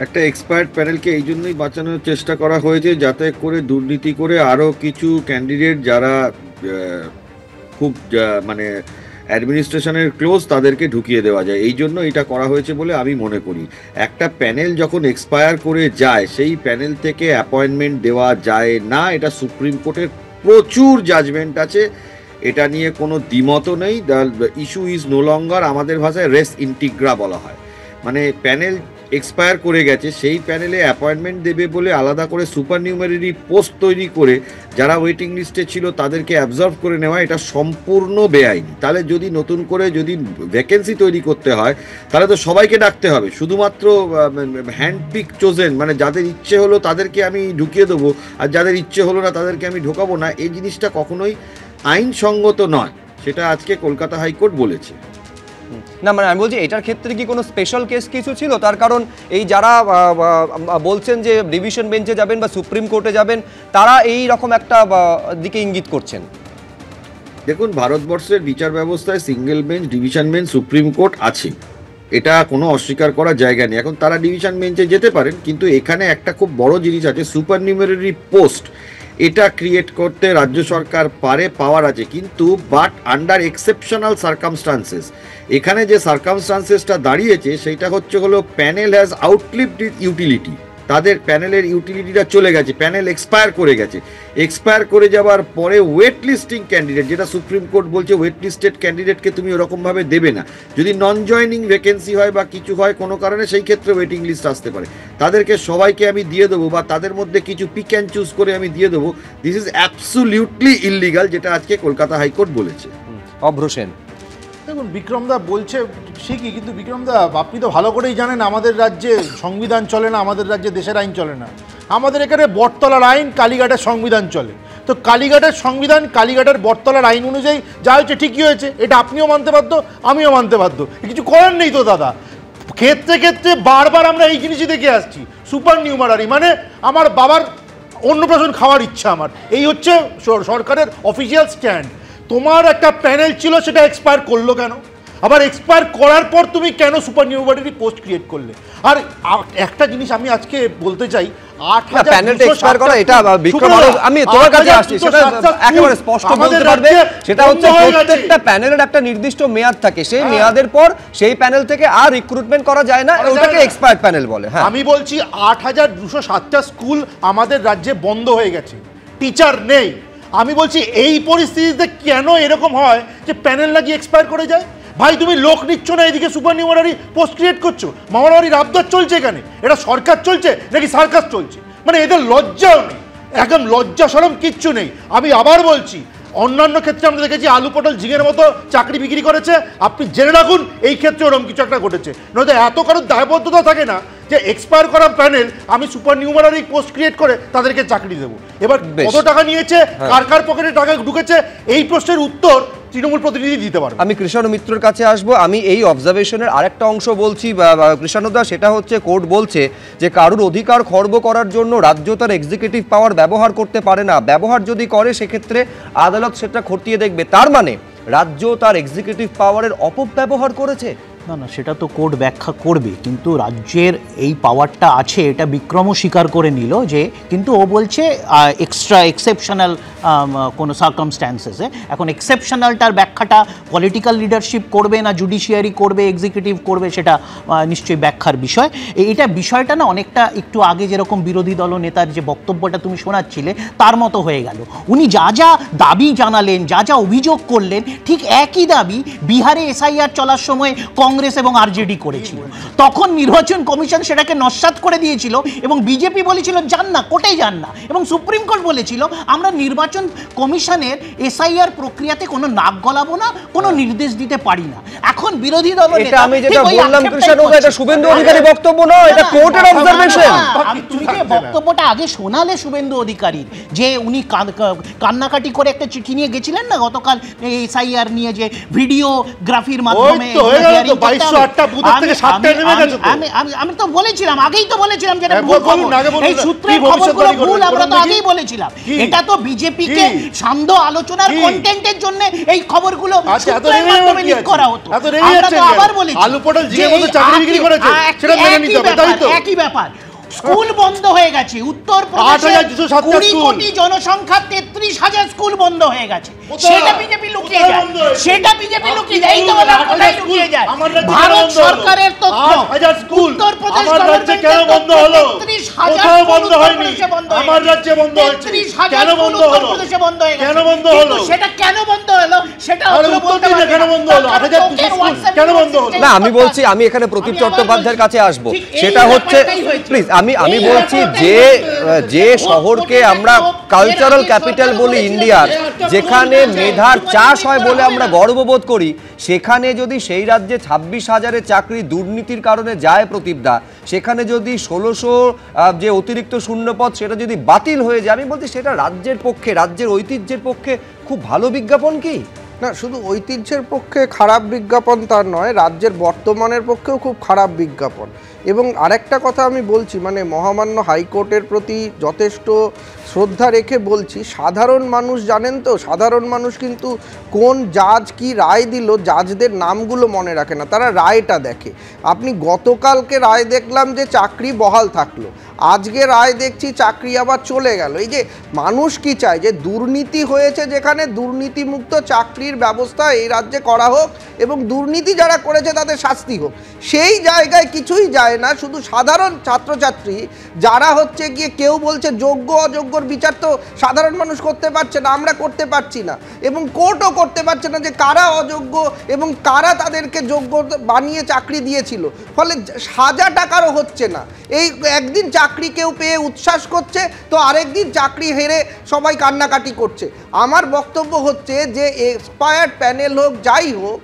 একটা এক্সপায়ার্ড প্যানেলকে এই জন্যই বাঁচানোর চেষ্টা করা হয়েছে যাতে করে দুর্নীতি করে আরও কিছু ক্যান্ডিডেট যারা খুব মানে অ্যাডমিনিস্ট্রেশনের ক্লোজ তাদেরকে ঢুকিয়ে দেওয়া যায়, এই জন্য এটা করা হয়েছে বলে আমি মনে করি। একটা প্যানেল যখন এক্সপায়ার করে যায় সেই প্যানেল থেকে অ্যাপয়েন্টমেন্ট দেওয়া যায় না, এটা সুপ্রিম কোর্টের প্রচুর জাজমেন্ট আছে, এটা নিয়ে কোনো দ্বিমত নেই। The issue is no longer, আমাদের ভাষায় রেস ইন্টিগ্রা বলা হয়, মানে প্যানেল এক্সপায়ার করে গেছে, সেই প্যানেলে অ্যাপয়েন্টমেন্ট দেবে বলে আলাদা করে সুপার নিউমারি পোস্ট তৈরি করে যারা ওয়েটিং লিস্টে ছিল তাদেরকে অ্যাবজর্ভ করে নেওয়া, এটা সম্পূর্ণ বেআইনি। তাহলে যদি নতুন করে যদি ভ্যাকেন্সি তৈরি করতে হয় তাহলে তো সবাইকে ডাকতে হবে, শুধুমাত্র হ্যান্ডপিক চোজেন, মানে যাদের ইচ্ছে হলো তাদেরকে আমি ঢুকিয়ে দেবো আর যাদের ইচ্ছে হলো না তাদেরকে আমি ঢোকাবো না, এই জিনিসটা কখনোই আইনসঙ্গত নয়, সেটা আজকে কলকাতা হাইকোর্ট বলেছে। না মানে আমি বলছি এটার ক্ষেত্রে কি কোনো স্পেশাল কেস কিছু ছিল? তার কারণ এই যারা বলছেন যে ডিভিশন বেঞ্চে যাবেন বা সুপ্রিম কোর্টে যাবেন, তারা এই রকম একটা দিকে ইঙ্গিত করছেন। দেখুন, ভারতবর্ষের বিচার ব্যবস্থায় single bench, division bench, supreme court আছে, এটা কোনো অস্বীকার করার জায়গা নেই। এখন তারা ডিভিশন বেঞ্চে যেতে পারেন, কিন্তু এখানে একটা খুব বড় জিনিস আছে, সুপার নিউমারি পোস্ট, এটা ক্রিয়েট করতে রাজ্য সরকার পারে, পাওয়ার আছে, কিন্তু বাট আন্ডার এক্সেপশনাল সার্কামস্টান্সেস। এখানে যে সার্কামস্টান্সেসটা দাঁড়িয়েছে সেইটা হলো প্যানেল হ্যাজ আউটলিভড ইটস ইউটিলিটি, তাদের প্যানেলের ইউটিলিটিটা চলে গেছে, প্যানেল এক্সপায়ার করে গেছে। এক্সপায়ার করে যাওয়ার পরে ওয়েট লিস্টিং ক্যান্ডিডেট, যেটা সুপ্রিম কোর্ট বলছে ওয়েট লিস্টেড ক্যান্ডিডেটকে তুমি ওরকমভাবে দেবে না, যদি নন জয়নিং ভ্যাকেন্সি হয় বা কিছু হয় কোনো কারণে, সেই ক্ষেত্রে ওয়েটিং লিস্ট আসতে পারে, তাদেরকে সবাইকে আমি দিয়ে দেবো বা তাদের মধ্যে কিছু পিক অ্যান্ড চুজ করে আমি দিয়ে দেবো। দিস ইজ অ্যাবসলিউটলি ইললিগাল, যেটা আজকে কলকাতা হাইকোর্ট বলেছে। অভ্রসেন, দেখুন বিক্রমদা বলছে ঠিকই, কিন্তু বিক্রমদা আপনি তো ভালো করেই জানেন আমাদের রাজ্যে সংবিধান চলে না, আমাদের রাজ্যে দেশের আইন চলে না। আমাদের এখানে বটতলার আইন, কালীঘাটের সংবিধান চলে। তো কালীঘাটের সংবিধান, কালীঘাটের বটতলার আইন অনুযায়ী যা হয়েছে ঠিকই হয়েছে, এটা আপনিও মানতে বাধ্য, আমিও মানতে বাধ্য, কিছু করার নেই তো দাদা। ক্ষেত্রে ক্ষেত্রে বারবার আমরা এই জিনিসই দেখে আসছি, সুপার নিউমারি মানে আমার বাবার অন্নপ্রাশন খাওয়ার ইচ্ছা আমার, এই হচ্ছে সরকারের অফিসিয়াল স্ট্যান্ড। তোমার একটা প্যানেল ছিল, সেটা এক্সপায়ার করলো কেন? আবার এক্সপায়ার করার পর তুমি কেন সুপার নিউমারি পোস্ট ক্রিয়েট করলে? আর একটা জিনিস আমি আজকে বলতে চাই, 8,000 প্যানেলটা এক্সপায়ার করা, এটা বিক্রম আমি তোমার কাছে আসছি, সেটা একেবারে স্পষ্ট বলতে পারবে। সেটা হচ্ছে প্রত্যেকটা প্যানেলের একটা নির্দিষ্ট মেয়াদ থাকে, সেই মেয়াদের পর সেই প্যানেল থেকে আর রিক্রুটমেন্ট করা যায় না, ওটাকে এক্সপায়ার্ড প্যানেল বলে। হ্যাঁ, আমি বলছি 8,207টা স্কুল আমাদের রাজ্যে বন্ধ হয়ে গেছে, টিচার নেই। আমি বলছি এই পরিস্থিতিতে কেন এরকম হয় যে প্যানেল নাকি এক্সপায়ার করে যায়? ভাই তুমি লোক নিচ্ছ না, এদিকে সুপার নিউমারি পোস্ট ক্রিয়েট করছো, মামাবাড়ির আবদার চলছে এখানে, এটা সরকার চলছে নাকি সার্কাস চলছে? মানে এদের লজ্জাও নেই, একদম লজ্জা শরম কিচ্ছু নেই। আমি আবার বলছি, অন্যান্য ক্ষেত্রে আমরা দেখেছি আলু পটল ঝিঙের মতো চাকরি বিক্রি করেছে, আপনি জেনে রাখুন এই ক্ষেত্রে ওরকম কিছু একটা ঘটেছে। নয়তো এত কারোর দায়বদ্ধতা থাকে না যে এক্সপায়ার করা প্যানেল আমি সুপার নিউমারি পোস্ট ক্রিয়েট করে তাদেরকে চাকরি দেবো। এবার কত টাকা নিয়েছে, কার কার পকেটে টাকা ঢুকেছে, এই প্রশ্নের উত্তর তৃণমূল প্রতিনিধি দিতে পারবে। আমি কৃষ্ণ মিত্রের কাছে আসবো। আমি এই অবজারভেশনের আরেকটা অংশ বলছি কৃষ্ণদা, সেটা হচ্ছে কোর্ট বলছে যে কারুর অধিকার খর্ব করার জন্য রাজ্য তার এক্সিকিউটিভ পাওয়ার ব্যবহার করতে পারে না, ব্যবহার যদি করে সেক্ষেত্রে আদালত সেটা খতিয়ে দেখবে। তার মানে রাজ্য তার এক্সিকিউটিভ পাওয়ারের অপব্যবহার করেছে? না না, সেটা তো কোর্ট ব্যাখ্যা করবে, কিন্তু রাজ্যের এই পাওয়ারটা আছে এটা বিক্রমও স্বীকার করে নিল যে, কিন্তু ও বলছে এক্সট্রা এক্সেপশনাল কোনো সার্কামস্ট্যান্সেসে। এখন এক্সেপশনালটার ব্যাখ্যাটা পলিটিক্যাল লিডারশিপ করবে না জুডিশিয়ারি করবে, এক্সিকিউটিভ করবে, সেটা নিশ্চয়ই ব্যাখ্যার বিষয়। এটা বিষয়টা না অনেকটা একটু আগে যেরকম বিরোধী দল নেতার যে বক্তব্যটা তুমি শোনাচ্ছিলে তার মতো হয়ে গেল। উনি যা যা দাবি জানালেন, যা যা অভিযোগ করলেন, ঠিক একই দাবি বিহারে এসআইআর চলার সময় কংগ্রেস এবং আরজেডি করেছিল। তখন নির্বাচন কমিশন সেটাকে নস্যাৎ করে দিয়েছিল এবং বিজেপি বলেছিল যান না, কোর্টে যান না, এবং সুপ্রিম কোর্ট বলেছিল আমরা নির্বাচন কমিশনের এসআইআর প্রক্রিয়াতে কোনো নাক গলাবো না, কোনো নির্দেশ দিতে পারি না। এখন বিরোধী দল এটা আমি যেটা বললাম কৃষ্ণ, এটা শুভেন্দু অধিকারী বক্তব্য নয়, এটা কোর্টের অবজারভেশন। তুমি যে বক্তব্যটা আগে শোনালে শুভেন্দু অধিকারীর, যে উনি কান্নাকাটি করে একটা চিঠি নিয়ে গেছিলেন না গতকাল এসআইআর নিয়ে, যে ভিডিওগ্রাফির মাধ্যমে আমি তো বলেছিলাম, আগেই তো বলেছিলাম যেটা ভুল খবর, এই সূত্রের খবরগুলো ভুল, আমরা তো আগেই বলেছিলাম। এটা তো বিজেপিকে সান্ধ্য আলোচনার কন্টেন্টের জন্য এই খবরগুলো সূত্রের মাধ্যমে লিক করা হতো। আমরা তো আবার বলেছি আলু পটল জিরে মতো চাকরি বিক্রি করেছে, সেটা মেনে নিতে হবে, তাই তো? একই ব্যাপার, স্কুল বন্ধ হয়ে গেছে উত্তরপ্রদেশে, 20 কোটি জনসংখ্যা 33,000 স্কুল বন্ধ হয়ে গেছে, সেটা বিজেপি লুকিয়ে যায়, সেটা বিজেপি লুকিয়ে যায়। এই তো বলে কোথায় লুকিয়ে যায়? ভারত সরকারের তথ্য, উত্তরপ্রদেশ গভর্নমেন্ট কেন বন্ধ হলো? 33,000 বন্ধ হয়নি, আমার রাজ্যে বন্ধ হয়েছে, কেন বন্ধ হলো? উত্তরপ্রদেশে বন্ধ হয়ে গেছে, কেন বন্ধ হলো? সেটা কেন বন্ধ হলো সেটা বলতে পারে, কেন বন্ধ হলো? 8,000 স্কুল কেন বন্ধ হলো? না, আমি বলছি, আমি এখানে প্রদীপ চট্টোপাধ্যায়ের কাছে আসবো। সেটা হচ্ছে প্লিজ, আমি বলছি যে শহরকে আমরা কালচারাল ক্যাপিটাল বলি ইন্ডিয়ার, যেখানে মেধার চাষ হয় বলে আমরা গর্ববোধ করি, সেখানে যদি সেই রাজ্যে 26,000-এর চাকরি দুর্নীতির কারণে যায় প্রদীপদা, সেখানে যদি 1600 যে অতিরিক্ত শূন্যপদ সেটা যদি বাতিল হয়ে যায়, আমি বলছি সেটা রাজ্যের পক্ষে, রাজ্যের ঐতিহ্যের পক্ষে খুব ভালো বিজ্ঞাপন কি? না, শুধু ঐতিহ্যের পক্ষে খারাপ বিজ্ঞাপন তার নয়, রাজ্যের বর্তমানের পক্ষেও খুব খারাপ বিজ্ঞাপন। এবং আরেকটা কথা আমি বলছি, মানে মহামান্য হাইকোর্টের প্রতি যথেষ্ট শ্রদ্ধা রেখে বলছি, সাধারণ মানুষ জানেন তো, সাধারণ মানুষ কিন্তু কোন জাজ কি রায় দিল জাজদের নামগুলো মনে রাখে না, তারা রায়টা দেখে। আপনি গতকালকে রায় দেখলাম যে চাকরি বহাল থাকলো, আজকে রায় দেখছি চাকরি আবার চলে গেল। এই যে মানুষ কি চায়, যে দুর্নীতি হয়েছে যেখানে দুর্নীতিমুক্ত চাকরির ব্যবস্থা এই রাজ্যে করা হোক এবং দুর্নীতি যারা করেছে তাদের শাস্তি হোক, সেই জায়গায় কিছুই যায় না। শুধু সাধারণ ছাত্রছাত্রী যারা হচ্ছে গিয়ে, কেউ বলছে যোগ্য অযোগ্যর বিচার তো সাধারণ মানুষ করতে পারছে না, আমরা করতে পারছি না, এবং কোর্টও করতে পারছে না যে কারা অযোগ্য এবং কারা তাদেরকে যোগ্য বানিয়ে চাকরি দিয়েছিল। ফলে সাজা টাকারও হচ্ছে না। এই একদিন চাকরি কেউ পেয়ে উচ্ছ্বাস করছে, তো আরেকদিন চাকরি হেরে সবাই কান্নাকাটি করছে। আমার বক্তব্য হচ্ছে যে এক্সপায়ার্ড প্যানেল হোক, যাই হোক,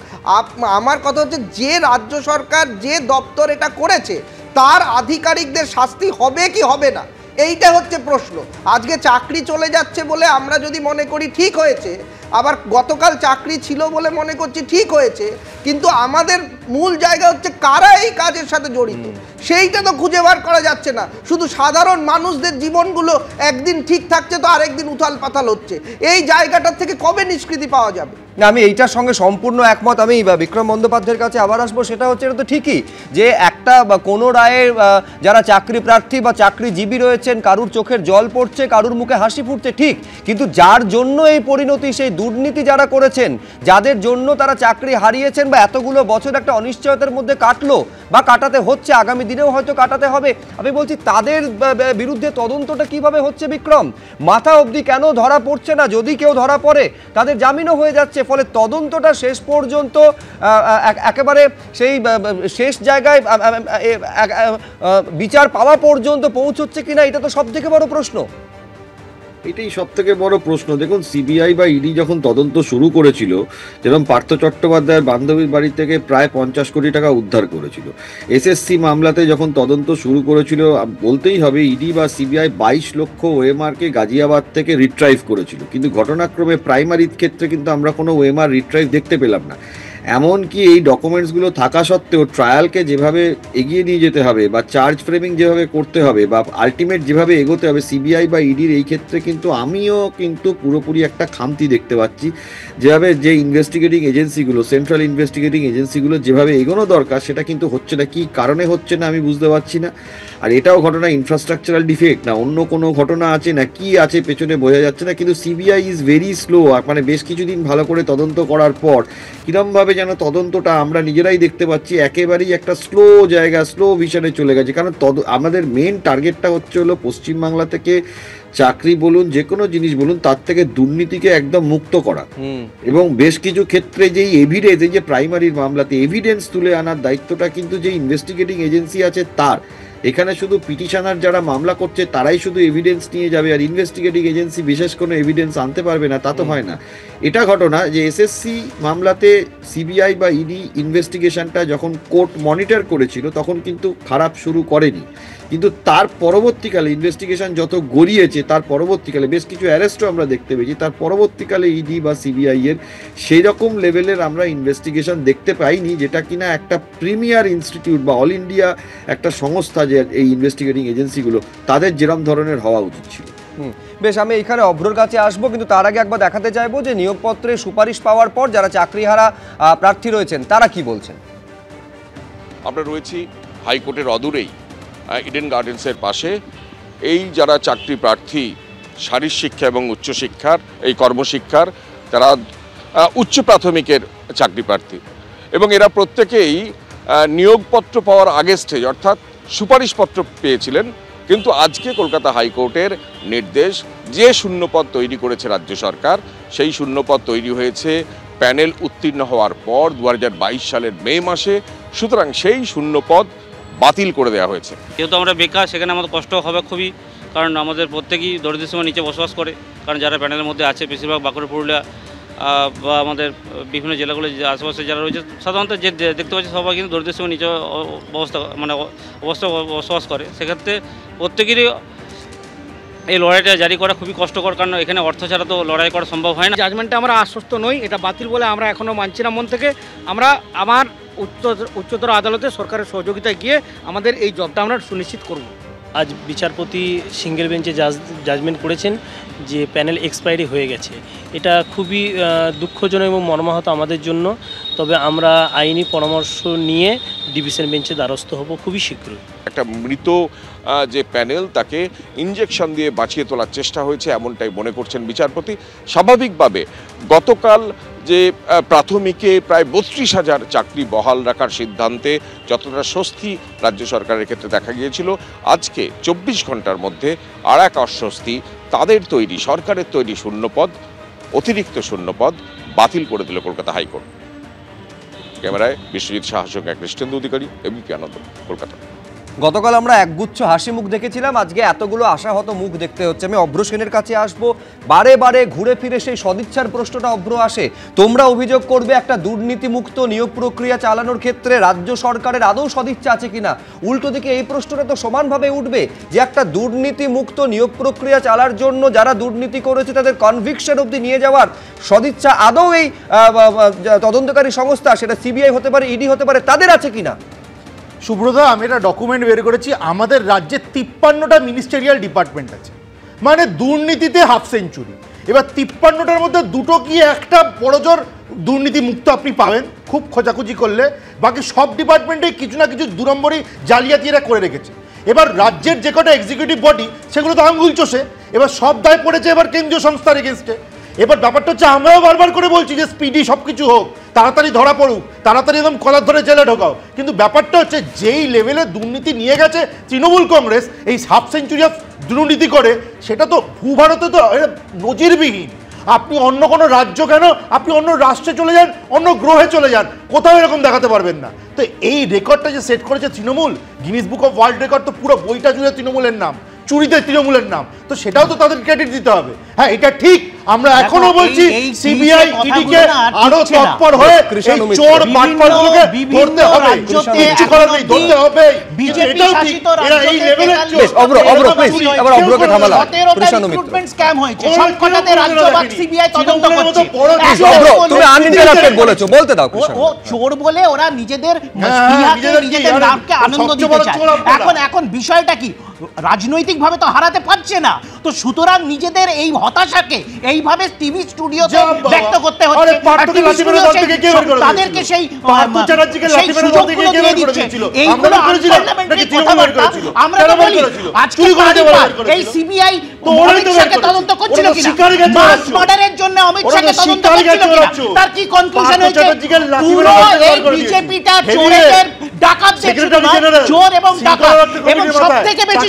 আমার কথা হচ্ছে যে রাজ্য সরকার যে দপ্তর এটা করেছে তার আধিকারিকদের শাস্তি হবে কি হবে না, এইটা হচ্ছে প্রশ্ন। আজকে চাকরি চলে যাচ্ছে বলে আমরা যদি মনে করি ঠিক হয়েছে, আবার গতকাল চাকরি ছিল বলে মনে করছি ঠিক হয়েছে, কিন্তু আমাদের মূল জায়গা হচ্ছে কারা এই কাজের সাথে জড়িত, সেইটা তো খুঁজে বার করা যাচ্ছে না। শুধু সাধারণ মানুষদের জীবনগুলো একদিন ঠিক থাকছে তো আরেকদিন উথাল পাতাল হচ্ছে, এই জায়গাটার থেকে কবে নিষ্কৃতি পাওয়া যাবে? না, আমি এইটার সঙ্গে সম্পূর্ণ একমত। আমি বিক্রম বন্দ্যোপাধ্যায়ের কাছে আবার আসবো। সেটা হচ্ছে, এটা তো ঠিকই যে একটা বা কোনো রায়ে যারা চাকরি প্রার্থী বা চাকরিজীবী রয়েছেন, কারুর চোখের জল পড়ছে, কারুর মুখে হাসি ফুটছে, ঠিক, কিন্তু যার জন্য এই পরিণতি, সেই দুর্নীতি যারা করেছেন, যাদের জন্য তারা চাকরি হারিয়েছেন বা এতগুলো বছর একটা অনিশ্চয়তার মধ্যে কাটলো বা কাটাতে হচ্ছে, আগামী দিনেও হয়তো কাটাতে হবে, আমি বলছি তাদের বিরুদ্ধে তদন্তটা কিভাবে হচ্ছে বিক্রম? মাথা অবধি কেন ধরা পড়ছে না? যদি কেউ ধরা পড়ে তাদের জামিনও হয়ে যাচ্ছে, ফলে তদন্তটা শেষ পর্যন্ত একেবারে সেই শেষ জায়গায় বিচার পাওয়া পর্যন্ত পৌঁছচ্ছে কিনা, এটা তো সব থেকে বড় প্রশ্ন। এটাই সব থেকে বড় প্রশ্ন। দেখুন, সিবিআই বা ইডি যখন তদন্ত শুরু করেছিল, যেরকম পার্থ চট্টোপাধ্যায়ের বান্ধবীর বাড়ি থেকে প্রায় 50 কোটি টাকা উদ্ধার করেছিল, এসএসসি মামলাতে যখন তদন্ত শুরু করেছিল, বলতেই হবে ইডি বা সিবিআই 22 লক্ষ ওএমআরকে গাজিয়াবাদ থেকে রিট্রাইভ করেছিল, কিন্তু ঘটনাক্রমে প্রাইমারির ক্ষেত্রে কিন্তু আমরা কোনো ওএমআর রিট্রাইভ দেখতে পেলাম না। এমনকি এই ডকুমেন্টসগুলো থাকা সত্ত্বেও ট্রায়ালকে যেভাবে এগিয়ে নিয়ে যেতে হবে বা চার্জ ফ্রেমিং যেভাবে করতে হবে বা আলটিমেট যেভাবে এগোতে হবে, সিবিআই বা ইডির এই ক্ষেত্রে কিন্তু আমিও পুরোপুরি একটা খামতি দেখতে পাচ্ছি। যেভাবে যে ইনভেস্টিগেটিং এজেন্সিগুলো, সেন্ট্রাল ইনভেস্টিগেটিং এজেন্সিগুলো যেভাবে এগোনো দরকার, সেটা কিন্তু হচ্ছে না। কী কারণে হচ্ছে না আমি বুঝতে পারছি না। আর এটাও ঘটনা ইনফ্রাস্ট্রাকচারাল ডিফেক্ট না অন্য কোনো ঘটনা আছে না কি আছে পেছনে বোঝা যাচ্ছে না, কিন্তু সিবিআই ইজ ভেরি স্লো। মানে বেশ কিছুদিন ভালো করে তদন্ত করার পর কিরমভাবে যেন তদন্তটা আমরা নিজেরাই দেখতে পাচ্ছি একেবারেই একটা স্লো জায়গা, স্লো ভিশনে চলে গেছে। কারণ আমাদের মেন টার্গেটটা হচ্ছে হলো পশ্চিমবাংলা থেকে চাকরি বলুন, যে কোনো জিনিস বলুন, তার থেকে দুর্নীতিকে একদম মুক্ত করা, এবং বেশ কিছু ক্ষেত্রে যেই এভিডেন্স, এই যে প্রাইমারির মামলাতে এভিডেন্স তুলে আনার দায়িত্বটা কিন্তু যে ইনভেস্টিগেটিং এজেন্সি আছে তার। এখানে শুধু পিটিশনার যারা মামলা করছে তারাই শুধু এভিডেন্স নিয়ে যাবে, আর ইনভেস্টিগেটিং এজেন্সি বিশেষ কোনো এভিডেন্স আনতে পারবে না, তা তো হয় না। এটা ঘটনা যে এসএসসি মামলাতে সিবিআই বা ইডি ইনভেস্টিগেশনটা যখন কোর্ট মনিটর করেছিল তখন কিন্তু খারাপ শুরু করেনি, কিন্তু তার পরবর্তীকালে ইনভেস্টিগেশন যত গড়িয়েছে তার পরবর্তীকালে বেশ কিছু অ্যারেস্টও আমরা দেখতে পেয়েছি, তার পরবর্তীকালে ইডি বা সিবিআই এর সেই রকম লেভেলের আমরা ইনভেস্টিগেশন দেখতে পাইনি, যেটা কিনা একটা প্রিমিয়ার ইনস্টিটিউট বা অল ইন্ডিয়া একটা সংস্থা যে এই ইনভেস্টিগেটিং এজেন্সিগুলো, তাদের যেরকম ধরনের হওয়া উচিত ছিল। বেশ, আমি এখানে অভ্রর কাছে আসবো, কিন্তু তার আগে একবার দেখাতে চাইবো যে নিয়োগপত্রে সুপারিশ পাওয়ার পর যারা চাকরিহারা প্রার্থী রয়েছেন তারা কি বলছেন। আমরা রয়েছি হাইকোর্টের অদূরেই ইডেন গার্ডেন্সের পাশে। এই যারা চাকরি প্রার্থী শারীর শিক্ষা এবং উচ্চশিক্ষার, এই কর্মশিক্ষার, তারা উচ্চ প্রাথমিকের চাকরি প্রার্থী, এবং এরা প্রত্যেকেই নিয়োগপত্র পাওয়ার আগে স্টেজ অর্থাৎ সুপারিশপত্র পেয়েছিলেন, কিন্তু আজকে কলকাতা হাইকোর্টের নির্দেশ, যে শূন্যপদ তৈরি করেছে রাজ্য সরকার, সেই শূন্যপদ তৈরি হয়েছে প্যানেল উত্তীর্ণ হওয়ার পর 2022 সালের মে মাসে। সুতরাং সেই শূন্যপদ বাতিল করে দেওয়া হয়েছে। যেহেতু আমরা বেকার, সেখানে আমাদের কষ্ট হবে খুবই, কারণ আমাদের প্রত্যেকেই দরিদ্র সীমার নিচে বসবাস করে, কারণ যারা প্যানেলের মধ্যে আছে বেশিরভাগ বাঁকুড়া, পুরুলিয়া বা আমাদের বিভিন্ন জেলাগুলো আশেপাশে যারা রয়েছে, সাধারণত যে দেখতে পাচ্ছি সবাই কিন্তু দরিদ্র সীমার নিচে অবস্থা বসবাস করে। সেক্ষেত্রে প্রত্যেকেরই এই লড়াইটা জারি করা খুবই কষ্টকর, কারণ এখানে অর্থ ছাড়া তো লড়াই করা সম্ভব হয় না। জাজমেন্টে আমরা আশ্বস্ত নই, এটা বাতিল বলে আমরা এখনও মানছি না মন থেকে। আমরা আমার উচ্চতর আদালতে সরকারের সহযোগিতায় গিয়ে আমাদের এই জবটা আমরা সুনিশ্চিত করব। আজ বিচারপতি সিঙ্গেল বেঞ্চে জাজমেন্ট করেছেন যে প্যানেল এক্সপায়ারি হয়ে গেছে। এটা খুবই দুঃখজনক এবং মর্মাহত আমাদের জন্য। তবে আমরা আইনি পরামর্শ নিয়ে ডিভিশন বেঞ্চে দ্বারস্থ হব খুবই শীঘ্রই। একটা মৃত যে প্যানেল, তাকে ইনজেকশন দিয়ে বাঁচিয়ে তোলার চেষ্টা হয়েছে, এমনটাই মনে করছেন বিচারপতি। স্বাভাবিকভাবে গতকাল যে প্রাথমিকে প্রায় 32,000 চাকরি বহাল রাখার সিদ্ধান্তে যতটা স্বস্তি রাজ্য সরকারের ক্ষেত্রে দেখা গিয়েছিল, আজকে 24 ঘন্টার মধ্যে আর এক অস্বস্তি। তাদের তৈরি, সরকারের তৈরি শূন্যপদ, অতিরিক্ত শূন্যপদ বাতিল করে দিল কলকাতা হাইকোর্ট। ক্যামেরায় বিশ্বজিৎ সাহার সঙ্গে কৃষ্ণেন্দু অধিকারী, এবিপি আনন্দ, কলকাতা। গতকাল আমরা একগুচ্ছ হাসি মুখ দেখেছিলাম, আজকে এতগুলো আশাহত মুখ দেখতে হচ্ছে। আমি অভ্র সেনের কাছে আসবো। বারে বারে ঘুরে ফিরে সেই সদিচ্ছার প্রশ্নটা অভ্র আসে। তোমরা অভিযোগ করবে একটা দুর্নীতিমুক্ত নিয়োগ প্রক্রিয়া চালানোর ক্ষেত্রে রাজ্য সরকারের আদৌ সদিচ্ছা আছে কিনা। উল্টো দিকে এই প্রশ্নটা তো সমানভাবে উঠবে যে একটা দুর্নীতিমুক্ত নিয়োগ প্রক্রিয়া চালার জন্য যারা দুর্নীতি করেছে তাদের কনভিকশন অবধি নিয়ে যাওয়ার সদিচ্ছা আদৌ এই তদন্তকারী সংস্থা, সেটা সিবিআই হতে পারে, ইডি হতে পারে, তাদের আছে কিনা। সুব্রতা, আমি একটা ডকুমেন্ট বের করেছি। আমাদের রাজ্যে 53টা মিনিস্টেরিয়াল ডিপার্টমেন্ট আছে, মানে দুর্নীতিতে হাফ সেঞ্চুরি। এবার 53টার মধ্যে দুটো কি একটা বড়জোর দুর্নীতি মুক্ত আপনি পাবেন খুব খোঁজাখুঁজি করলে, বাকি সব ডিপার্টমেন্টে কিছু না কিছু দুরম্বরী জালিয়াতি এরা করে রেখেছে। এবার রাজ্যের যে কটা এক্সিকিউটিভ বডি সেগুলো তো আঙুল চষে, এবার সব দায় পড়েছে এবার কেন্দ্রীয় সংস্থার এগেনস্টে। এবার ব্যাপারটা হচ্ছে আমরাও বারবার করে বলছি যে স্পিডি সবকিছু হোক, তাড়াতাড়ি ধরা পড়ুক, তাড়াতাড়ি একদম কলার ধরে জেলে ঢোকাও, কিন্তু ব্যাপারটা হচ্ছে যেই লেভেলে দুর্নীতি নিয়ে গেছে তৃণমূল কংগ্রেস এই হাফ সেঞ্চুরি অফ দুর্নীতি করে, সেটা তো ভূভারতে তো নজিরবিহীন। আপনি অন্য কোনো রাজ্য কেন, আপনি অন্য রাষ্ট্রে চলে যান, অন্য গ্রহে চলে যান, কোথাও এরকম দেখাতে পারবেন না। তো এই রেকর্ডটা যে সেট করেছে Trinamool, Guinness book of world record, তো পুরো বইটা জুড়ে তৃণমূলের নাম, চুরিতে তৃণমূলের নাম, তো সেটাও তো তাদের ক্রেডিট দিতে হবে। হ্যাঁ, এটা ঠিক, আমরা এখনো বলছি সিবিআই ইডিকে আরো তৎপর হয়ে এই চোর বাটপারগুলোকে ধরতে হবে, কিচ্ছু করার নেই, ধরতে হবে। বিজেপি শাসিত এই লেভেলে অব্রকে থামালা, রিক্রুটমেন্ট স্ক্যাম হয়েছে, সবকটাতে রাজ্য বা সিবিআই তদন্ত করছে। তুমি আনইন্টারাপ্টেড বলেছো, বলতে দাও। ও চোর বলে ওরা নিজেদের নিজেদের নামকে আনন্দ দিতে চায়। এখন বিষয়টা কি, রাজনৈতিকভাবে তো হারাতে পারছে না, তো সুতরাং নিজেদের এই হতাশাকে এইভাবে টিভি স্টুডিওতে ব্যক্ত করতে হচ্ছে। তাদেরকে সেই সুযোগগুলো দিয়ে দিচ্ছে। এইগুলো আনপার্লামেন্টারি কথাবার্তা। আমরা তো বলি আজকে এই সিবিআই অমিত শাহকে তদন্ত করছিল কিনা, মাস মার্ডারের জন্য অমিত শাহকে তদন্ত করছিল কিনা, তার কি কনক্লুশন হয়েছে? পুরো এই বিজেপিটা চোরেদের ডাকাত দেখছে, চোর এবং ডাকাত, এবং সবথেকে বেশি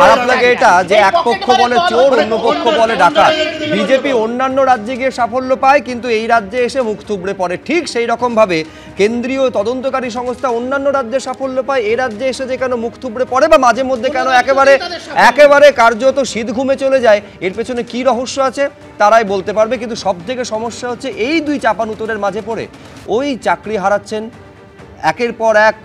খারাপ লাগে এটা যে এক পক্ষ বলে চোর, অন্য পক্ষ বলে ডাকাত। বিজেপি অন্যান্য রাজ্যে গিয়ে সাফল্য পায়, কিন্তু এই রাজ্যে এসে মুখ থুবড়ে পড়ে। ঠিক সেই রকম ভাবে কেন্দ্রীয় তদন্তকারী সংস্থা অন্যান্য রাজ্যে সাফল্য পায়, এই রাজ্যে এসে যে কেন মুখ থুবড়ে পড়ে বা মাঝে মধ্যে কেন একেবারে কার্যত শীত ঘুমে চলে যায়, এর পেছনে কি রহস্য আছে তারাই বলতে পারবে। কিন্তু সব থেকে সমস্যা হচ্ছে এই দুই চাপানুতরের মাঝে পড়ে ওই চাকরি হারাচ্ছেন একের পর এক।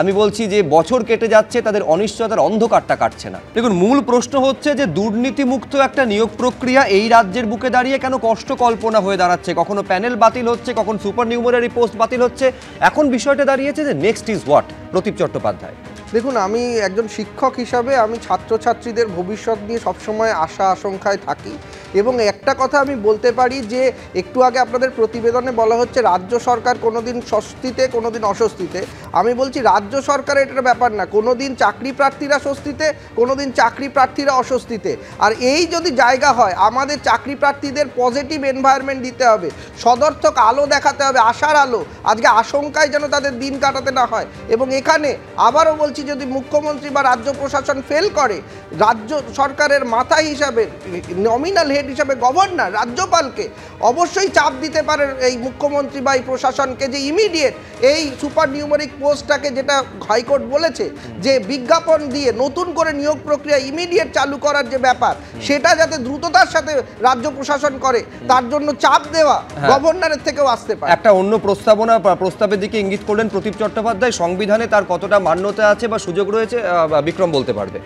আমি বলছি যে বছর কেটে যাচ্ছে, তাদের অনিশ্চয়তার অন্ধকারটা কাটছে না। দেখুন, মূল প্রশ্ন হচ্ছে যে দুর্নীতিমুক্ত একটা নিয়োগ প্রক্রিয়া এই রাজ্যের বুকে দাঁড়িয়ে কেন কষ্ট কল্পনা হয়ে দাঁড়াচ্ছে। কখনো প্যানেল বাতিল হচ্ছে, কখন সুপার নিউমারি পোস্ট বাতিল হচ্ছে। এখন বিষয়টা দাঁড়িয়েছে যে নেক্সট ইজ হোয়াট। প্রদীপ চট্টোপাধ্যায়, দেখুন, আমি একজন শিক্ষক হিসাবে আমি ছাত্রছাত্রীদের ভবিষ্যৎ নিয়ে সবসময় আশা আশঙ্কায় থাকি, এবং একটা কথা আমি বলতে পারি যে একটু আগে আপনাদের প্রতিবেদনে বলা হচ্ছে রাজ্য সরকার কোনোদিন স্বস্তিতে কোনোদিন অস্বস্তিতে। আমি বলছি রাজ্য সরকারের এটা ব্যাপার না, কোনোদিন চাকরি প্রার্থীরা স্বস্তিতে, কোনোদিন চাকরি প্রার্থীরা অস্বস্তিতে। আর এই যদি জায়গা হয়, আমাদের চাকরি প্রার্থীদের পজিটিভ এনভায়রনমেন্ট দিতে হবে, সদর্থক আলো দেখাতে হবে, আশার আলো। আজকে আশঙ্কায় যেন তাদের দিন কাটাতে না হয়। এবং এখানে আবারও বলছি, যদি মুখ্যমন্ত্রী বা রাজ্য প্রশাসন ফেল করে, রাজ্য সরকারের মাথা হিসাবে, নমিনাল হেড হিসাবে গভর্নর রাজ্যপালকে অবশ্যই চাপ দিতে পারে এই মুখ্যমন্ত্রী বা এই প্রশাসনকে যে ইমিডিয়েট এই সুপার নিউমেরিক পোস্টটাকে, যেটা হাইকোর্ট বলেছে যে বিজ্ঞাপন দিয়ে নতুন করে নিয়োগ প্রক্রিয়া ইমিডিয়েট চালু করার যে ব্যাপার, সেটা যাতে দ্রুততার সাথে রাজ্য প্রশাসন করে, তার জন্য চাপ দেওয়া গভর্নরের থেকেও আসতে পারে। একটা অন্য প্রস্তাবের দিকে ইঙ্গিত করলেন প্রদীপ চট্টোপাধ্যায়। সংবিধানে তার কতটা মান্যতা আছে বা সুযোগ রয়েছে, বিক্রম বলতে পারবে।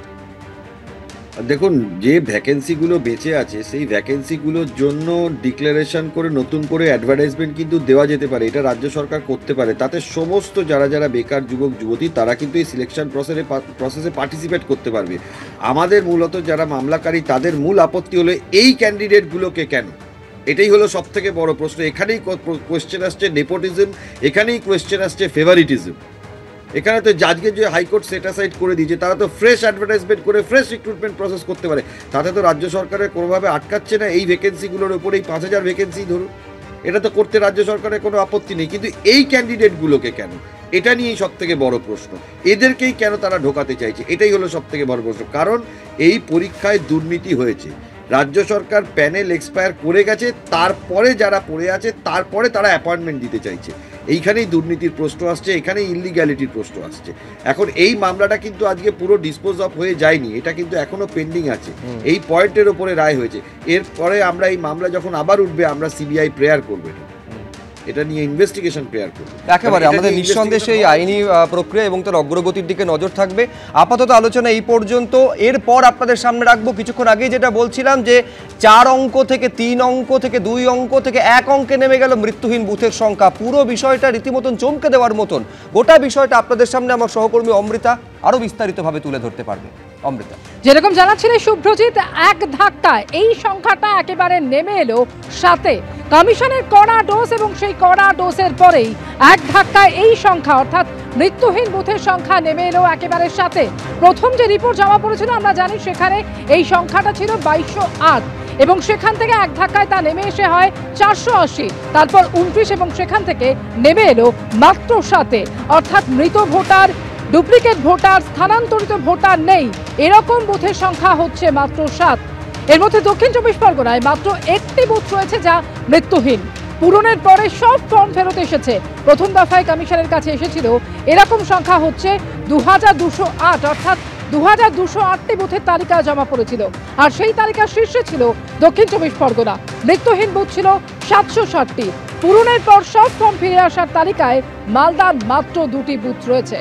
দেখুন, যে ভ্যাকেন্সিগুলো বেঁচে আছে সেই ভ্যাকেন্সিগুলোর জন্য ডিক্লারেশন করে নতুন করে অ্যাডভার্টাইজমেন্ট কিন্তু দেওয়া যেতে পারে, এটা রাজ্য সরকার করতে পারে। তাতে সমস্ত যারা বেকার যুবক যুবতী তারা কিন্তু এই সিলেকশন প্রসেসে পার্টিসিপেট করতে পারবে। আমাদের মূলত যারা মামলাকারী তাদের মূল আপত্তি হলো এই ক্যান্ডিডেটগুলোকে কেন, এটাই হলো সব থেকে বড় প্রশ্ন। এখানেই কোয়েশ্চেন আসছে নেপোটিজম, এখানেই কোয়েশ্চেন আসছে ফেভারিটিজম। এখানে তো জাজকে যে হাইকোর্ট সেট অ্যাসাইড করে দিয়েছে, তারা তো ফ্রেশ অ্যাডভার্টাইজমেন্ট করে ফ্রেশ রিক্রুটমেন্ট প্রসেস করতে পারে। তাতে তো রাজ্য সরকারের কোনোভাবে আটকাচ্ছে না এই ভ্যাকেন্সিগুলোর উপর। এই 5000 ভ্যাকেন্সি ধরুন, এটা তো করতে রাজ্য সরকারের কোনো আপত্তি নেই, কিন্তু এই ক্যান্ডিডেটগুলোকে কেন, এটা নিয়েই সব থেকে বড় প্রশ্ন। এদেরকেই কেন তারা ঢোকাতে চাইছে, এটাই হলো সব থেকে বড় প্রশ্ন। কারণ এই পরীক্ষায় দুর্নীতি হয়েছে, রাজ্য সরকার প্যানেল এক্সপায়ার করে গেছে, তারপরে যারা পড়ে আছে তারপরে তারা অ্যাপয়েন্টমেন্ট দিতে চাইছে। এইখানেই দুর্নীতির প্রশ্ন আসছে, এখানেই ইলিগ্যালিটির প্রশ্ন আসছে। এখন এই মামলাটা কিন্তু আজকে পুরো ডিসপোজ অফ হয়ে যায়নি, এটা কিন্তু এখনো পেন্ডিং আছে। এই পয়েন্টের ওপরে রায় হয়েছে, এরপরে আমরা এই মামলা যখন আবার উঠবে আমরা সিবিআই প্রেয়ার করবো, এটা নিয়ে ইনভেস্টিগেশন প্রেয়ার করব। একেবারে আমাদের নিঃসন্দেহে এই আইনি প্রক্রিয়া এবং তার অগ্রগতির দিকে নজর থাকবে। আপাতত আলোচনা এই পর্যন্ত। এরপর আপনাদের সামনে রাখবো কিছুক্ষণ আগেই যেটা বলছিলাম যে 4 অঙ্ক থেকে 3 অঙ্ক থেকে 2 অঙ্ক থেকে 1 অঙ্কে নেমে গেল মৃত্যুহীন বুথের সংখ্যা। পুরো বিষয়টা রীতিমতন চমকে দেওয়ার মতন। গোটা বিষয়টা আপনাদের সামনে আমার সহকর্মী অমৃতা আরো বিস্তারিতভাবে তুলে ধরতে পারবে। অমৃতা, যেরকম জানাচ্ছিলেন শুভ্রজিৎ, এক ধাক্কায় এই সংখ্যাটা একেবারে নেমে এলো 7-এ। কমিশনের কড়া ডোজ এবং সেই কড়া ডোজের পরেই এক ধাক্কায় এই সংখ্যা অর্থাৎ মৃত্যুহীন বুথের সংখ্যা নেমে এলো একেবারে সাথে। প্রথম যে রিপোর্ট জমা পড়েছিল আমরা জানি সেখানে এই সংখ্যাটা ছিল 2208 এবং সেখান থেকে এক ধাক্কায় তা নেমে এসে হয় 480, তারপর 29 এবং সেখান থেকে নেমে এলো মাত্র 7। অর্থাৎ মৃত ভোটার, ডুপ্লিকেট ভোটার, স্থানান্তরিত ভোটার নেই, এরকম বুথের সংখ্যা হচ্ছে মাত্র 7। এর মধ্যে দক্ষিণ 24 পরগনায় মাত্র একটি বুথ রয়েছে যা মৃত্যুহীন। পূরণের পরে সব ফর্ম ফেরত এসেছে। প্রথম দফায় কমিশনের কাছে এসেছিল এরকম সংখ্যা হচ্ছে 2208, অর্থাৎ 2208টি বুথের তালিকা জমা পড়েছিল। আর সেই তালিকার শীর্ষে ছিল দক্ষিণ 24 পরগনা। মৃত্যুহীন বুথ ছিল 760টি। পূরণের পর সব ফর্ম ফিরে আসার তালিকায় মালদার মাত্র 2টি বুথ রয়েছে।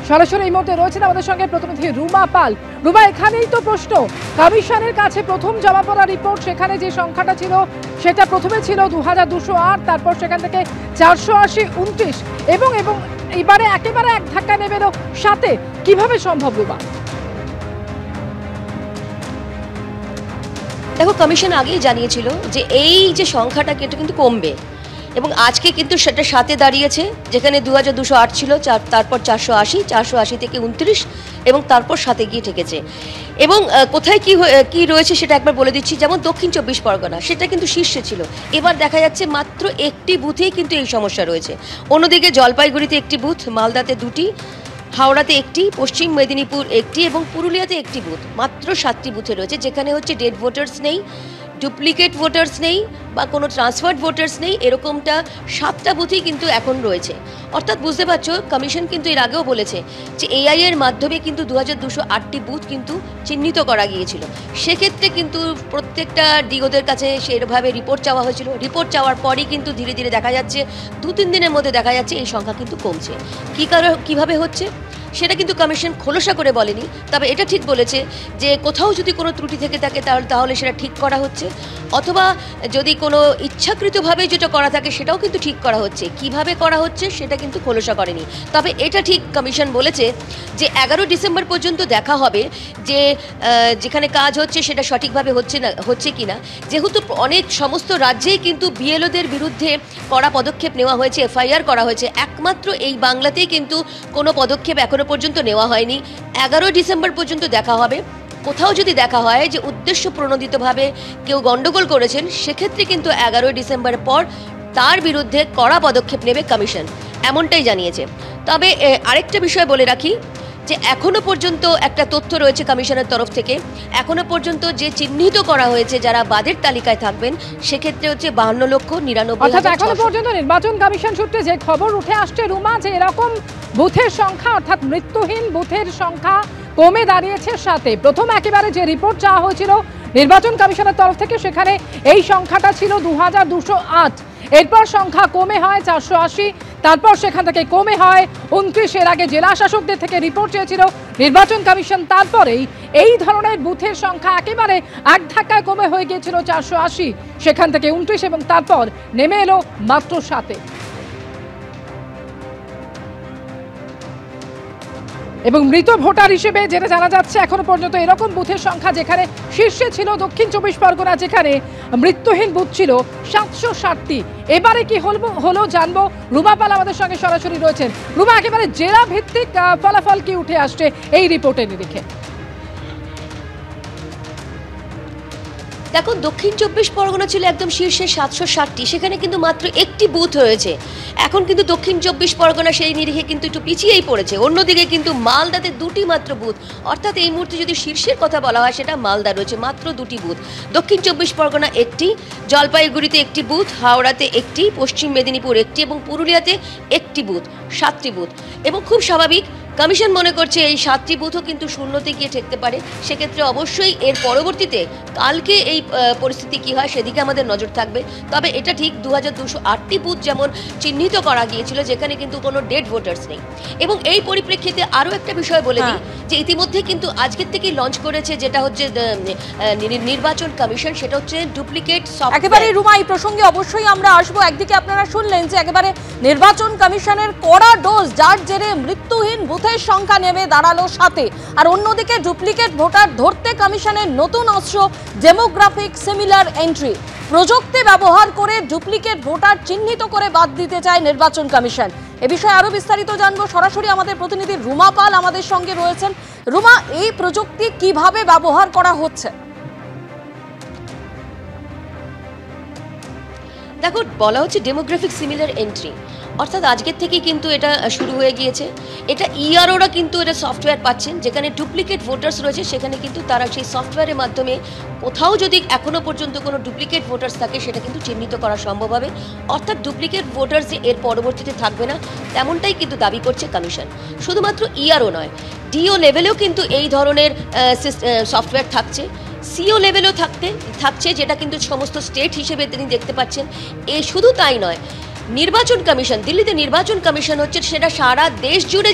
সরাসরি এই মুহূর্তে রয়েছেন আমাদের সঙ্গে প্রতিনিধি রুমা পাল। রুমা, এখানেই তো প্রশ্ন, কমিশনের কাছে প্রথম জমা পড়া রিপোর্ট, সেখানে যে সংখ্যাটা ছিল সেটা প্রথমে ছিল 2208, তারপর সেখান থেকে 480, 29 এবং এবারে একেবারে এক ধাক্কা নেমে এলো 7। কিভাবে সম্ভব রুমা? দেখো, কমিশন আগেই জানিয়েছিল যে এই যে সংখ্যাটা কিন্তু কমবে এবং আজকে কিন্তু সেটা 7-এ দাঁড়িয়েছে, যেখানে 2208 ছিল, তারপর 480 থেকে 29 এবং তারপর 7-এ গিয়ে ঠেকেছে। এবং কোথায় কি রয়েছে সেটা একবার বলে দিচ্ছি। যেমন দক্ষিণ 24 পরগনা, সেটা কিন্তু শীর্ষে ছিল, এবার দেখা যাচ্ছে মাত্র একটি বুথেই কিন্তু এই সমস্যা রয়েছে। অন্যদিকে জলপাইগুড়িতে একটি বুথ, মালদাতে 2টি, হাওড়াতে একটি, পশ্চিম মেদিনীপুর একটি এবং পুরুলিয়াতে একটি বুথ। মাত্র 7টি বুথে রয়েছে, যেখানে হচ্ছে ডেড ভোটার্স নেই, ডুপ্লিকেট ভোটার্স নেই বা কোনো ট্রান্সফার্ড ভোটার্স নেই, এরকমটা 7টা বুথই কিন্তু এখন রয়েছে। অর্থাৎ বুঝতে পারছো, কমিশন কিন্তু এর আগেও বলেছে যে এআই এর মাধ্যমে কিন্তু 2208টি বুথ কিন্তু চিহ্নিত করা গিয়েছিল। সেক্ষেত্রে কিন্তু প্রত্যেকটা ডিওদের কাছে সেভাবে রিপোর্ট চাওয়া হয়েছিল। রিপোর্ট চাওয়ার পরই কিন্তু ধীরে ধীরে দেখা যাচ্ছে 2-3 দিনের মধ্যে দেখা যাচ্ছে এই সংখ্যা কিন্তু কমছে। কিভাবে হচ্ছে সেটা কিন্তু কমিশন খোলসা করে বলেনি, তবে এটা ঠিক বলেছে যে কোথাও যদি কোনো ত্রুটি থেকে থাকে তাহলে সেটা ঠিক করা হচ্ছে, অথবা যদি কোনো ইচ্ছাকৃতভাবে যেটা করা থাকে সেটাও কিন্তু ঠিক করা হচ্ছে। কিভাবে করা হচ্ছে সেটা কিন্তু খোলসা করেনি। তবে এটা ঠিক কমিশন বলেছে যে 11 ডিসেম্বর পর্যন্ত দেখা হবে যে যেখানে কাজ হচ্ছে সেটা সঠিকভাবে হচ্ছে কিনা। যেহেতু সমস্ত রাজ্যেই কিন্তু বিএলওদের বিরুদ্ধে কড়া পদক্ষেপ নেওয়া হয়েছে, এফআইআর করা হয়েছে, একমাত্র এই বাংলাতেই কিন্তু কোনো পদক্ষেপ এখনো পর্যন্ত নেওয়া হয়নি। 11 ডিসেম্বর পর্যন্ত দেখা হবে। কোথাও যদি দেখা হয় যে উদ্দেশ্য প্রণোদিতভাবে কেউ গন্ডগোল করেছেন, সেক্ষেত্রে কিন্তু 11 ডিসেম্বর পর তার বিরুদ্ধে কড়া পদক্ষেপ নেবে কমিশন, এমনটাই জানিয়েছে। তবে আরেকটা বিষয় বলে রাখি যে এখনো পর্যন্ত একটা তথ্য রয়েছে কমিশনের তরফ থেকে, এখনো পর্যন্ত যে চিহ্নিত করা হয়েছে যারা বাদের তালিকায় থাকবেন, সেক্ষেত্রে হচ্ছে 52,99,000। অর্থাৎ এখনো পর্যন্ত নির্বাচন কমিশন সূত্রে যে খবর উঠে আসছে রুমা, যে এরকম বুথের সংখ্যা অর্থাৎ মৃত্যুহীন বুথের সংখ্যা কমে দাঁড়িয়েছে 7-এ। প্রথম একেবারে যে রিপোর্ট চাওয়া হয়েছিল নির্বাচন কমিশনের তরফ থেকে, সেখানে এই সংখ্যাটা ছিল 2208, এরপর সংখ্যা কমে হয় 480, তারপর সেখান থেকে কমে হয় 29। এর আগে জেলা শাসকদের থেকে রিপোর্ট চেয়েছিল নির্বাচন কমিশন, তারপরেই এই ধরনের বুথের সংখ্যা একেবারে এক ধাক্কায় কমে হয়ে গিয়েছিল 480, সেখান থেকে 29 এবং তারপর নেমে এলো মাত্র 7-এ। এবং মৃত ভোটার হিসেবে যেটা জানা যাচ্ছে এখনো পর্যন্ত এরকম বুথের সংখ্যা, যেখানে শীর্ষে ছিল দক্ষিণ 24 পরগনা, যেখানে মৃত্যুহীন বুথ ছিল 760টি। এবারে কি হলো জানবো। রুমা পাল আমাদের সঙ্গে সরাসরি রয়েছেন। রুমা, একেবারে জেলা ভিত্তিক ফলাফল কি উঠে আসছে এই রিপোর্টের নিরিখে? দেখো, দক্ষিণ 24 পরগনা ছিল একদম শীর্ষে 760টি, সেখানে কিন্তু মাত্র একটি বুথ হয়েছে। এখন কিন্তু দক্ষিণ 24 পরগনা সেই নিরিখে কিন্তু একটু পিছিয়েই পড়েছে। অন্যদিকে কিন্তু মালদাতে 2টি মাত্র বুথ, অর্থাৎ এই মুহূর্তে যদি শীর্ষের কথা বলা হয় সেটা মালদা রয়েছে, মাত্র 2টি বুথ। দক্ষিণ 24 পরগনা একটি, জলপাইগুড়িতে একটি বুথ, হাওড়াতে একটি, পশ্চিম মেদিনীপুর একটি এবং পুরুলিয়াতে একটি বুথ, 7টি বুথ। এবং খুব স্বাভাবিক, কমিশন মনে করছে এই 7টি বুথও কিন্তু শূন্যতে গিয়ে ঠেকতে পারে। সেক্ষেত্রে অবশ্যই এর পরবর্তীতে কালকে এই পরিস্থিতি কি হয় সেদিকে আমাদের নজর থাকবে। তবে এটা ঠিক 2208টি বুথ যেমন চিহ্নিত করা গিয়েছিল, যেখানে কিন্তু কোনো ডেড ভোটার্স নেই। এবং এই পরিপ্রেক্ষিতে আরও একটা বিষয় বলে দিই যে ইতিমধ্যে কিন্তু আজকের থেকেই লঞ্চ করেছে যেটা হচ্ছে নির্বাচন কমিশন, সেটা হচ্ছে ডুপ্লিকেট সফটওয়্যার। একেবারে রুমা, এই প্রসঙ্গে অবশ্যই আমরা আসবো। একদিকে আপনারা শুনলেন যে একেবারে নির্বাচন কমিশনের কড়া ডোজ, যার জেরে মৃত্যুহীন বুথের সংখ্যা নেমে দাঁড়ালো 7-এ, আর অন্যদিকে ডুপ্লিকেট ভোটার ধরতে কমিশনের নতুন অস্ত্র ডেমোগ্রাফিক সিমিলার এন্ট্রি। প্রযুক্তি ব্যবহার করে ডুপ্লিকেট ভোটার চিহ্নিত করে বাদ দিতে চায় নির্বাচন কমিশন। এ বিষয়ে আরো বিস্তারিত জানবো, সরাসরি আমাদের প্রতিনিধি রুমা পাল আমাদের সঙ্গে রয়েছেন। রুমা, এই প্রযুক্তি কিভাবে ব্যবহার করা হচ্ছে? দেখো, বলা হচ্ছে ডেমোগ্রাফিক সিমিলার এন্ট্রি, অর্থাৎ আজকের থেকেই কিন্তু এটা শুরু হয়ে গিয়েছে। এটা ইআরওরা কিন্তু এটা সফটওয়্যার পাচ্ছেন, যেখানে ডুপ্লিকেট ভোটার্স রয়েছে সেখানে কিন্তু তারা সেই সফটওয়্যারের মাধ্যমে কোথাও যদি এখনো পর্যন্ত কোনো ডুপ্লিকেট ভোটার্স থাকে সেটা কিন্তু চিহ্নিত করা সম্ভব হবে। অর্থাৎ ডুপ্লিকেট ভোটার্স যে এর পরবর্তীতে থাকবে না, তেমনটাই কিন্তু দাবি করছে কমিশন। শুধুমাত্র ইআরও নয়, ডিও লেভেলেও কিন্তু এই ধরনের সফটওয়্যার থাকছে, সিও লেভেলেও থাকছে, যেটা কিন্তু সমস্ত স্টেট হিসেবে তিনি দেখতে পাচ্ছেন। শুধু তাই নয়, নির্বাচন কমিশন, দিল্লিতে নির্বাচন কমিশন হচ্ছে, সেটা সারা দেশ জুড়ে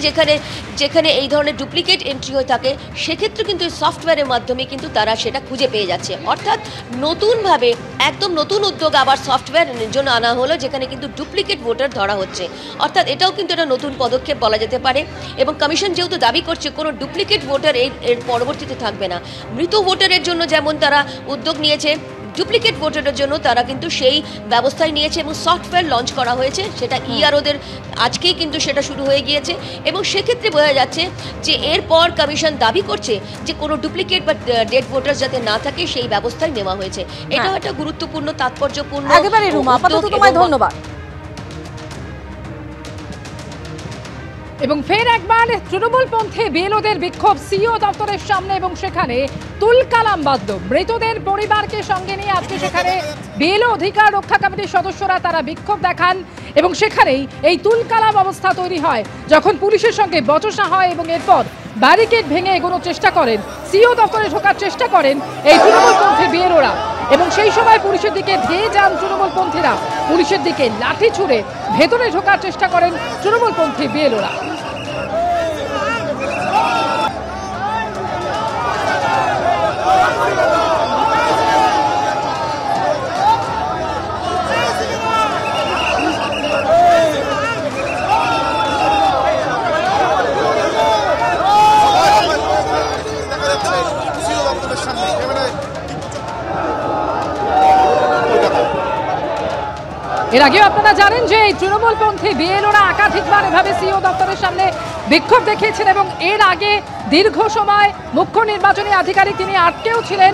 যেখানে এই ধরনের ডুপ্লিকেট এন্ট্রি হয়ে থাকে সেক্ষেত্রে কিন্তু সফটওয়্যারের মাধ্যমে কিন্তু তারা সেটা খুঁজে পেয়ে যাচ্ছে। অর্থাৎ নতুনভাবে একদম নতুন উদ্যোগ আবার সফটওয়্যার জন্য আনা হলো, যেখানে কিন্তু ডুপ্লিকেট ভোটার ধরা হচ্ছে। অর্থাৎ এটাও কিন্তু একটা নতুন পদক্ষেপ বলা যেতে পারে। এবং কমিশন যেহেতু দাবি করছে কোনো ডুপ্লিকেট ভোটার এর পরবর্তীতে থাকবে না, মৃত ভোটারের জন্য যেমন তারা উদ্যোগ নিয়েছে, ডুপ্লিকেট ভোটারের জন্য তারা কিন্তু সেই ব্যবস্থায় নিয়েছে এবং সফটওয়্যার লঞ্চ করা হয়েছে, সেটা ইআরওদের আজকেই কিন্তু সেটা শুরু হয়ে গিয়েছে। এবং সেক্ষেত্রে বোঝা যাচ্ছে যে এরপর কমিশন দাবি করছে যে কোনো ডুপ্লিকেট বা ডেড ভোটার যাতে না থাকে সেই ব্যবস্থায় নেওয়া হয়েছে। এটাও একটা গুরুত্বপূর্ণ, তাৎপর্যপূর্ণ। একেবারে রুমা, আপাতত তোমায় ধন্যবাদ। এবং ফের একবার তৃণমূলপন্থী বিএলওদের বিক্ষোভ সিইও দপ্তরের সামনে, এবং সেখানে তুলকালাম বাজল। মৃতদের পরিবারকে সঙ্গে নিয়ে আজকে সেখানে বিএলও অধিকার রক্ষা কমিটির সদস্যরা তারা বিক্ষোভ দেখান এবং সেখানেই এই তুলকালাম অবস্থা তৈরি হয় যখন পুলিশের সঙ্গে বচসা হয় এবং এরপর ব্যারিকেড ভেঙে এগোনোর চেষ্টা করেন, সিইও দপ্তরে ঢোকার চেষ্টা করেন এই তৃণমূলপন্থী বিএলওরা। এবং সেই সময় পুলিশের দিকে ধেয়ে যান তৃণমূলপন্থীরা, পুলিশের দিকে লাঠি ছুঁড়ে ভেতরে ঢোকার চেষ্টা করেন তৃণমূলপন্থী বিএলওরা। এর আগেও আপনারা জানেন যে এই তৃণমূলপন্থী বিএলওরা একাধিকবার এভাবে সিইও দপ্তরের সামনে বিক্ষোভ দেখিয়েছেন এবং এর আগে দীর্ঘ সময় মুখ্য নির্বাচনী আধিকারিক তিনি আটকেও ছিলেন।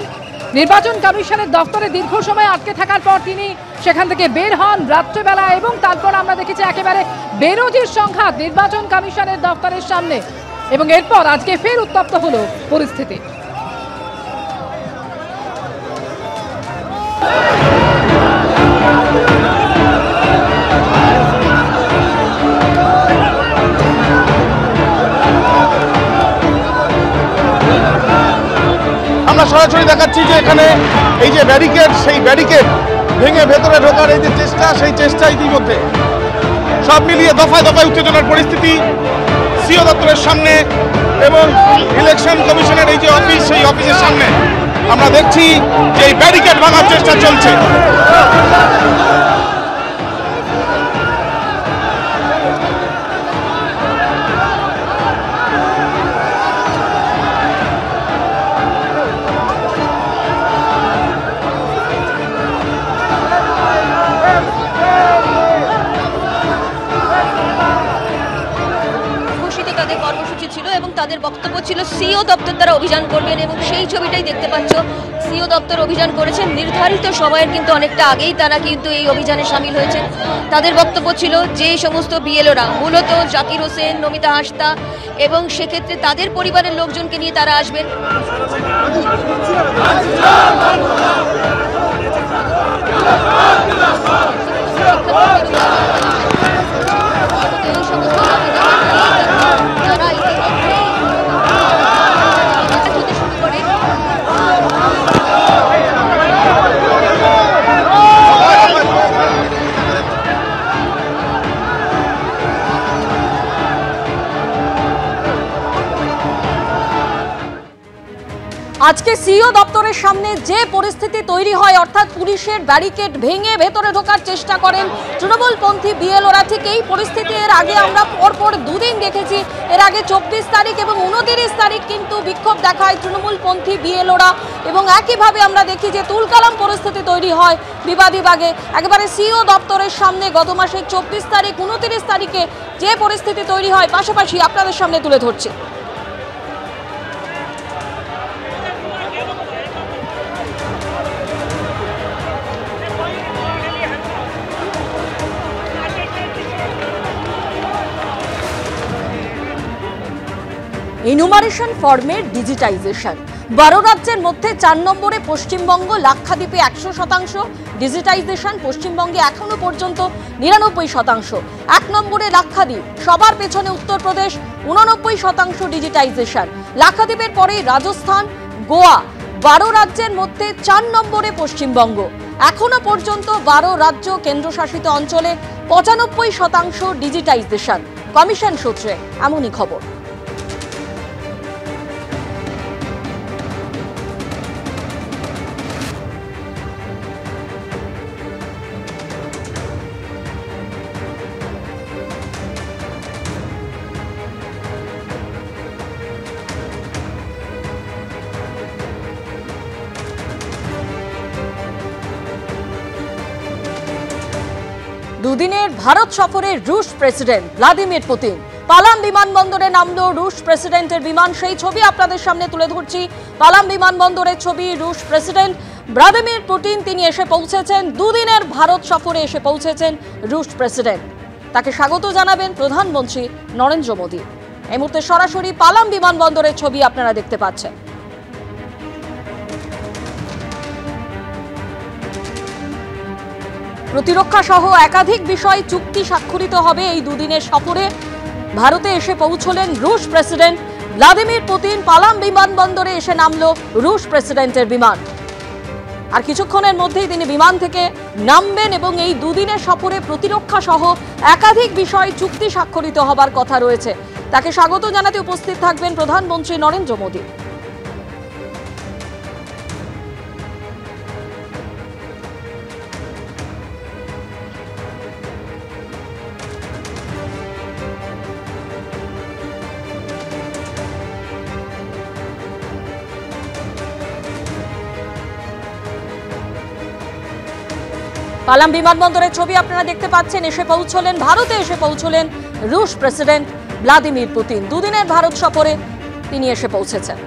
নির্বাচন কমিশনের দপ্তরে দীর্ঘ সময় আটকে থাকার পর তিনি সেখান থেকে বের হন রাত্রেবেলা এবং তারপর আমরা দেখেছি একেবারে বেরোজির সংঘাত নির্বাচন কমিশনের দপ্তরের সামনে এবং এরপর আজকে ফের উত্তপ্ত হলো পরিস্থিতি। আমরা সরাসরি দেখাচ্ছি যে এখানে এই যে ব্যারিকেড, সেই ব্যারিকেড ভেঙে ভেতরে ঢোকার এই যে চেষ্টা, সেই চেষ্টা ইতিমধ্যে সব মিলিয়ে দফায় দফায় উত্তেজনার পরিস্থিতি সিইও দপ্তরের সামনে এবং ইলেকশন কমিশনের এই যে অফিস, সেই অফিসের সামনে আমরা দেখছি যে এই ব্যারিকেড ভাঙার চেষ্টা চলছে। তাদের বক্তব্য ছিল সিইও দপ্তর তারা অভিযান করবেন এবং সেই ছবিটাই দেখতে পাচ্ছ। সিইও দপ্তর অভিযান করেছেন নির্ধারিত সময়ের কিন্তু অনেকটা আগেই তারা কিন্তু এই অভিযানে সামিল হয়েছেন। তাদের বক্তব্য ছিল যে সমস্ত বিএলওরা মূলত জাকির হোসেন, নমিতা হাসদা এবং সেক্ষেত্রে তাদের পরিবারের লোকজনকে নিয়ে তারা আসবেন। আজকে সিইও দপ্তরের সামনে যে পরিস্থিতি তৈরি হয়, অর্থাৎ পুলিশের ব্যারিকেড ভেঙে ভেতরে ঢোকার চেষ্টা করেন তৃণমূলপন্থী বিএলওরা, ঠিক এই পরিস্থিতি এর আগে আমরা পরপর দুদিন দেখেছি। এর আগে 24 তারিখ এবং 29 তারিখ কিন্তু বিক্ষোভ দেখায় তৃণমূলপন্থী বিএলওরা, এবং একইভাবে আমরা দেখি যে তুলকালাম পরিস্থিতি তৈরি হয় বিবাদীবাগে। একেবারে সিইও দপ্তরের সামনে গত মাসের 24 তারিখ 29 তারিখে যে পরিস্থিতি তৈরি হয় পাশাপাশি আপনাদের সামনে তুলে ধরছি। ইনুমারেশন ফর্মের ডিজিটাইজেশন 12 রাজ্যের মধ্যে 4 নম্বরে পশ্চিমবঙ্গ, লাক্ষাদ্বীপে 100% ডিজিটাইজেশন, পশ্চিমবঙ্গে এখনো পর্যন্ত 99%। 1 নম্বরে লাক্ষাদ্বীপ, সবার পেছনে উত্তরপ্রদেশ 89% ডিজিটাইজেশন। লাক্ষাদ্বীপের পরে রাজস্থান, গোয়া, 12 রাজ্যের মধ্যে 4 নম্বরে পশ্চিমবঙ্গ। এখনো পর্যন্ত 12 রাজ্য কেন্দ্রশাসিত অঞ্চলে 95% ডিজিটাইজেশন। কমিশন সূত্রে এমনই খবর। দুদিনের ভারত সফরে রুশ প্রেসিডেন্ট ভ্লাদিমির পুতিন। পালাম বিমানবন্দরে নামলো রুশ প্রেসিডেন্টের বিমান, সেই ছবি আপনাদের সামনে তুলে ধরছি। পালাম বিমানবন্দরের ছবি, রুশ প্রেসিডেন্ট ভ্লাদিমির পুতিন তিনি এসে পৌঁছেছেন। দুদিনের ভারত সফরে এসে পৌঁছেছেন রুশ প্রেসিডেন্ট। তাকে স্বাগত জানাবেন প্রধানমন্ত্রী নরেন্দ্র মোদী। এই মুহূর্তে সরাসরি পালাম বিমানবন্দরের ছবি আপনারা দেখতে পাচ্ছেন। প্রতিরক্ষা সহ একাধিক বিষয় চুক্তি স্বাক্ষরিত হবে এই দুদিনের সফরে। ভারতে এসে পৌঁছলেন রুশ প্রেসিডেন্ট ভ্লাদিমির পুতিন। পালাম বিমানবন্দরে এসে নামলো রুশ প্রেসিডেন্টের বিমান। আর কিছুক্ষণের মধ্যেই তিনি বিমান থেকে নামবেন এবং এই দুদিনের সফরে প্রতিরক্ষা সহ একাধিক বিষয় চুক্তি স্বাক্ষরিত হবার কথা রয়েছে। তাকে স্বাগত জানাতে উপস্থিত থাকবেন প্রধানমন্ত্রী নরেন্দ্র মোদী। পালাম বিমানবন্দরের ছবি আপনারা দেখতে পাচ্ছেন। এসে পৌঁছলেন, ভারতে এসে পৌঁছলেন রুশ প্রেসিডেন্ট ভ্লাদিমির পুতিন। দুদিনের ভারত সফরে তিনি এসে পৌঁছেছেন।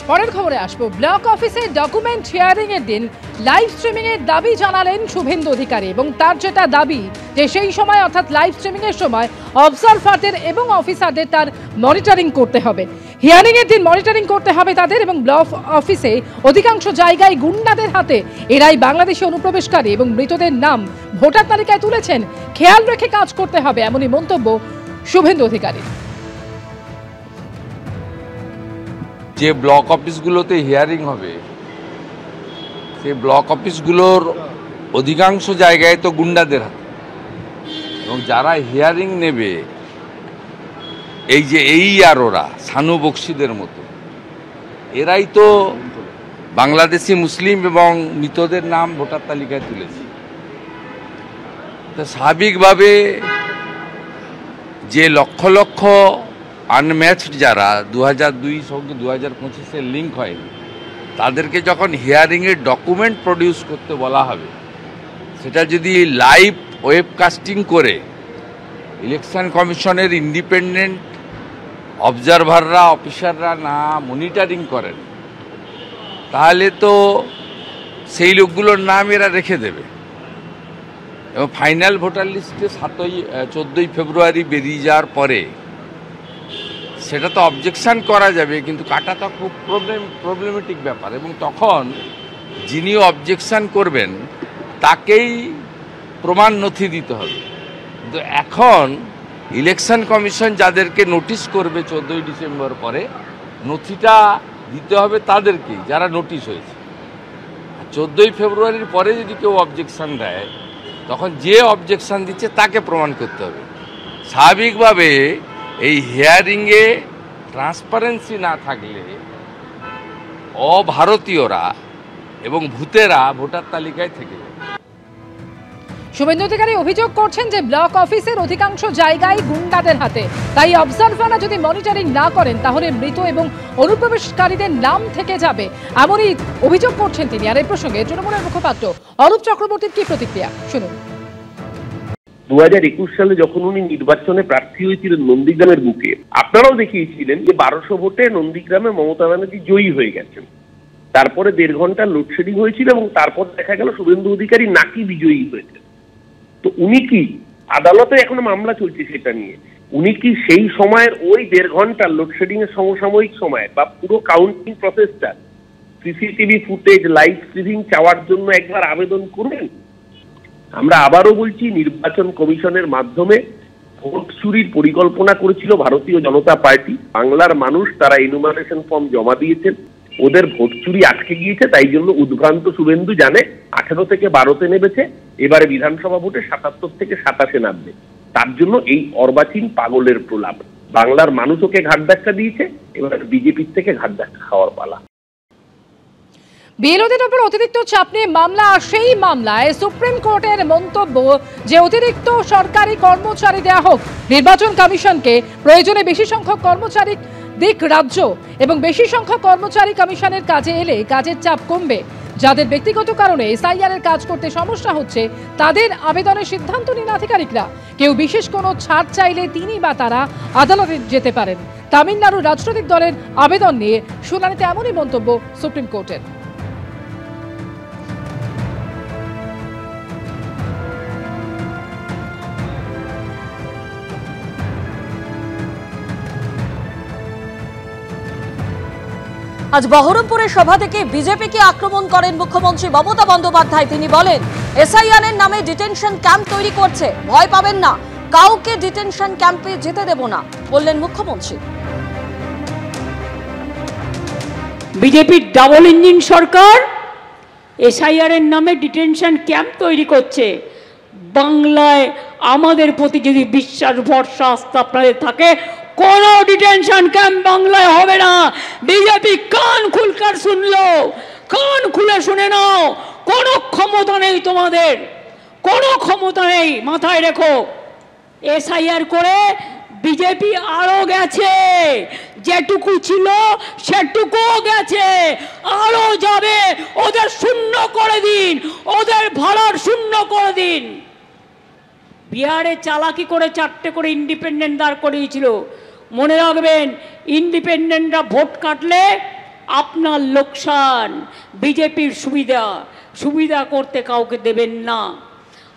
পরের খবরে আসবো। ব্লক অফিসে ডকুমেন্ট হিয়ারিং এর দিন লাইভ স্ট্রিমিং এর দাবি জানালেন শুভেন্দু অধিকারী, এবং তার যেটা দাবি যে সেই সময় অর্থাৎ লাইভ স্ট্রিমিং এর সময় অবজারভারদের এবং অফিসারদের তার মনিটরিং করতে হবে। হিয়ারিং এর দিন মনিটরিং করতে হবে তাদের, এবং ব্লক অফিসে অধিকাংশ জায়গায় গুন্ডাদের হাতে এরাই বাংলাদেশি অনুপ্রবেশকারী এবং মৃতদের নাম ভোটার তালিকায় তুলেছেন। খেয়াল রেখে কাজ করতে হবে, এমনই মন্তব্য শুভেন্দু অধিকারী। যে ব্লক অফিসগুলোতে হিয়ারিং হবে সেই ব্লক অফিসগুলোর অধিকাংশ জায়গায় তো গুন্ডাদের হাতে, এবং যারা হিয়ারিং নেবে এই আর ওরা সানু বক্সিদের মতো এরাই তো বাংলাদেশি মুসলিম এবং মৃতদের নাম ভোটার তালিকায় তুলেছে। তো স্বাভাবিকভাবে যে লক্ষ লক্ষ আনম্যাচড যারা 2002 সঙ্গে 2025-এর লিঙ্ক হয়নি তাদেরকে যখন হিয়ারিংয়ের ডকুমেন্ট প্রডিউস করতে বলা হবে, সেটা যদি লাইভ ওয়েবকাস্টিং করে ইলেকশন কমিশনের ইন্ডিপেন্ডেন্ট অবজারভাররা অফিসাররা না মনিটরিং করেন, তাহলে তো সেই লোকগুলোর নাম এরা রেখে দেবে এবং ফাইনাল ভোটার লিস্টে 14ই ফেব্রুয়ারি বেরিয়ে যাওয়ার পরে সেটা তো অবজেকশন করা যাবে, কিন্তু কাটাটা খুব প্রবলেমেটিক ব্যাপার, এবং তখন যিনি অবজেকশন করবেন তাকেই প্রমাণ নথি দিতে হবে। কিন্তু এখন ইলেকশন কমিশন যাদেরকে নোটিশ করবে 14ই ডিসেম্বর পরে, নথিটা দিতে হবে তাদেরকেই যারা নোটিশ হয়েছে। 14ই ফেব্রুয়ারির পরে যদি কেউ অবজেকশন দেয়, তখন যে অবজেকশন দিচ্ছে তাকে প্রমাণ করতে হবে। স্বাভাবিকভাবে এই হিয়ারিংয়ে ট্রান্সপারেন্সি না থাকলে অভারতীয়রা এবং ভূতেরা ভোটার তালিকায় থেকে যাবে। শুভেন্দু অধিকারী অভিযোগ করছেন যে ব্লক অফিসের অধিকাংশ জায়গায় গুন্ডাদের হাতে, তাই অবজারভাররা যদি মনিটরিং না করেন তাহলে মৃত এবং অনুপ্রবেশকারীদের নাম থেকে যাবে, এমনই অভিযোগ করছেন তিনি। আর এই প্রসঙ্গে তৃণমূলের মুখপাত্র অরূপ চক্রবর্তীর কি প্রতিক্রিয়া শুনুন। 2021 সালে যখন উনি নির্বাচনে প্রার্থী হয়েছিলেন নন্দীগ্রামের বুকে, আপনারাও দেখিয়েছিলেন যে 1200 ভোটে নন্দীগ্রামে মমতা ব্যানার্জি জয়ী হয়ে গেছেন। তারপরে 1.5 ঘন্টা লোডশেডিং হয়েছিল এবং তারপর দেখা গেল শুভেন্দু অধিকারী নাকি বিজয়ী হয়েছে। তো উনি কি, আদালতে এখনো মামলা চলছে সেটা নিয়ে, উনি কি সেই সময়ের ওই 1.5 ঘন্টা লোডশেডিং এর সমসাময়িক সময় বা পুরো কাউন্টিং প্রসেসটা সিসিটিভি ফুটেজ লাইভ স্ট্রিমিং চাওয়ার জন্য একবার আবেদন করবেন? আমরা আবারও বলছি, নির্বাচন কমিশনের মাধ্যমে ভোট চুরির পরিকল্পনা করেছিল ভারতীয় জনতা পার্টি। বাংলার মানুষ তারা এনুমারেশন ফর্ম জমা দিয়েছেন, ওদের ভোট চুরি আটকে গিয়েছে, তাই জন্য উদ্ভ্রান্ত শুভেন্দু জানে 18 থেকে 12তে নেমেছে, এবারে বিধানসভা ভোটে 77 থেকে 27-এ নামবে। তার জন্য এই অর্বাচীন পাগলের প্রলাপ। বাংলার মানুষ ওকে ঘাট ধাক্কা দিয়েছে, এবার বিজেপির থেকে ঘাট ধাক্কা খাওয়ার পালা। বিএলওদের উপর অতিরিক্ত চাপ নিয়ে মামলা, সেই মামলায় সুপ্রিম কোর্টের মন্তব্য যে অতিরিক্ত সরকারি কর্মচারী দেওয়া হোক নির্বাচন কমিশনকে, প্রয়োজনে বেশি সংখ্যক কর্মচারী দিক রাজ্য এবং বেশি সংখ্যক কর্মচারী কমিশনের কাজে এলে কাজের চাপ কমবে। যাদের ব্যক্তিগত কারণে এসআইআর এর কাজ করতে সমস্যা হচ্ছে তাদের আবেদনের সিদ্ধান্ত নিন আধিকারিকরা। কেউ বিশেষ কোনো ছাড় চাইলে তিনি বা তারা আদালতে যেতে পারেন। তামিলনাড়ুর রাজনৈতিক দলের আবেদন নিয়ে শুনানিতে এমনই মন্তব্য সুপ্রিম কোর্টের। আজ বহরমপুরের সভা থেকে বিজেপিকে আক্রমণ করেন মুখ্যমন্ত্রী মমতা বন্দ্যোপাধ্যায়। তিনি বলেন, এসআইআর এর নামে ডিটেনশন ক্যাম্প তৈরি করছে, ভয় পাবেন না, কাউকে ডিটেনশন ক্যাম্পে যেতে দেব না, বললেন মুখ্যমন্ত্রী। বিজেপির ডাবল ইঞ্জিন সরকার এসআইআর এর নামে ডিটেনশন ক্যাম্প তৈরি করছে। বাংলায় আমাদের প্রতি যদি বিশ্বাস ভরসা আস্থা আপনাদের থাকে, কোন ডিটেনশন ক্যাম্প বাংলায় হবে না। বিজেপি কান খুলকার শুনলো, কান খুলে শুনে নাও, কোনো ক্ষমতা নেই তোমাদের, কোনো ক্ষমতা নেই, মাথায় রেখো। এসআইআর করে বিজেপি আরো গেছে, যেটুকু ছিল সেটুকুও গেছে, আরো যাবে। ওদের শূন্য করে দিন, ওদের ভাড়ার শূন্য করে দিন। বিহারে চালাকি করে 4টে করে ইন্ডিপেন্ডেন্ট দাঁড় করিয়েছিল। মনে রাখবেন, ইন্ডিপেন্ডেন্টরা ভোট কাটলে আপনার লোকসান, বিজেপির সুবিধা করতে কাউকে দেবেন না।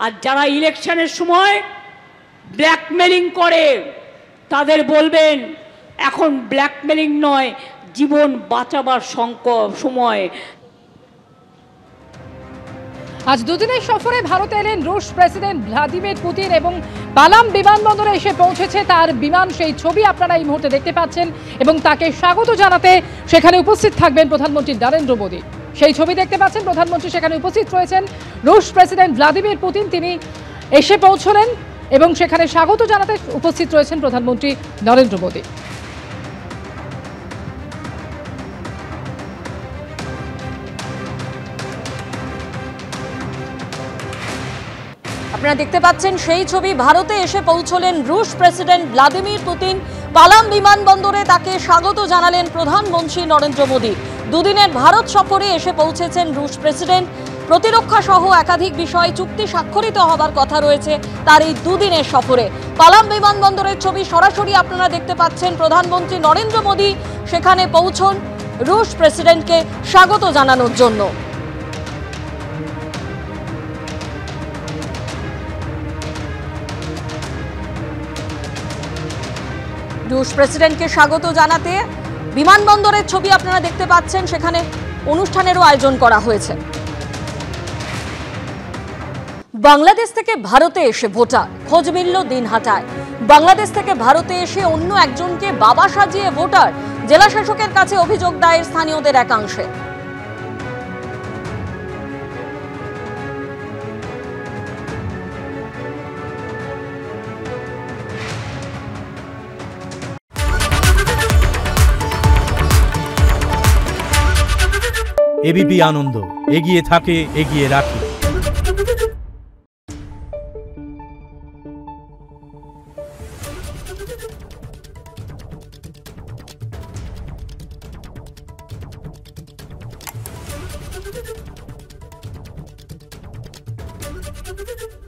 আর যারা ইলেকশনের সময় ব্ল্যাকমেলিং করে তাদের বলবেন, এখন ব্ল্যাকমেলিং নয়, জীবন বাঁচাবার সময়। আজ দুদিনের সফরে ভারতে এলেন রুশ প্রেসিডেন্ট ভ্লাদিমির পুতিন এবং পালাম বিমানবন্দরে এসে পৌঁছেছে তার বিমান। সেই ছবি আপনারা এই মুহূর্তে দেখতে পাচ্ছেন এবং তাকে স্বাগত জানাতে সেখানে উপস্থিত থাকবেন প্রধানমন্ত্রী নরেন্দ্র মোদী। সেই ছবি দেখতে পাচ্ছেন, প্রধানমন্ত্রী সেখানে উপস্থিত রয়েছেন। রুশ প্রেসিডেন্ট ভ্লাদিমির পুতিন তিনি এসে পৌঁছলেন এবং সেখানে স্বাগত জানাতে উপস্থিত রয়েছেন প্রধানমন্ত্রী নরেন্দ্র মোদী। আপনারা দেখতে পাচ্ছেন সেই ছবি। ভারতে এসে পৌঁছলেন রুশ প্রেসিডেন্ট ভ্লাদিমির পুতিন। পালাম বিমানবন্দরে তাকে স্বাগত জানালেন প্রধানমন্ত্রী নরেন্দ্র মোদী। দুদিনের ভারত সফরে এসে পৌঁছেছেন রুশ প্রেসিডেন্ট। প্রতিরক্ষা সহ একাধিক বিষয়ে চুক্তি স্বাক্ষরিত হবার কথা রয়েছে তার এই দুদিনের সফরে। পালাম বিমানবন্দরের ছবি সরাসরি আপনারা দেখতে পাচ্ছেন। প্রধানমন্ত্রী নরেন্দ্র মোদী সেখানে পৌঁছন রুশ প্রেসিডেন্টকে স্বাগত জানানোর জন্য। রুশ প্রেসিডেন্টকে স্বাগত জানাতে বিমানবন্দরের ছবি আপনারা দেখতে পাচ্ছেন। সেখানে অনুষ্ঠানেরও আয়োজন করা হয়েছে। বাংলাদেশ থেকে ভারতে এসে ভোটার, খোঁজ মিলল দিনহাটায়। বাংলাদেশ থেকে ভারতে এসে অন্য একজনকে বাবা সাজিয়ে ভোটার, জেলা শাসকের কাছে অভিযোগ দায়ের স্থানীয়দের একাংশে। এবিপি আনন্দ, এগিয়ে থাকে, এগিয়ে রাখে। Thank you.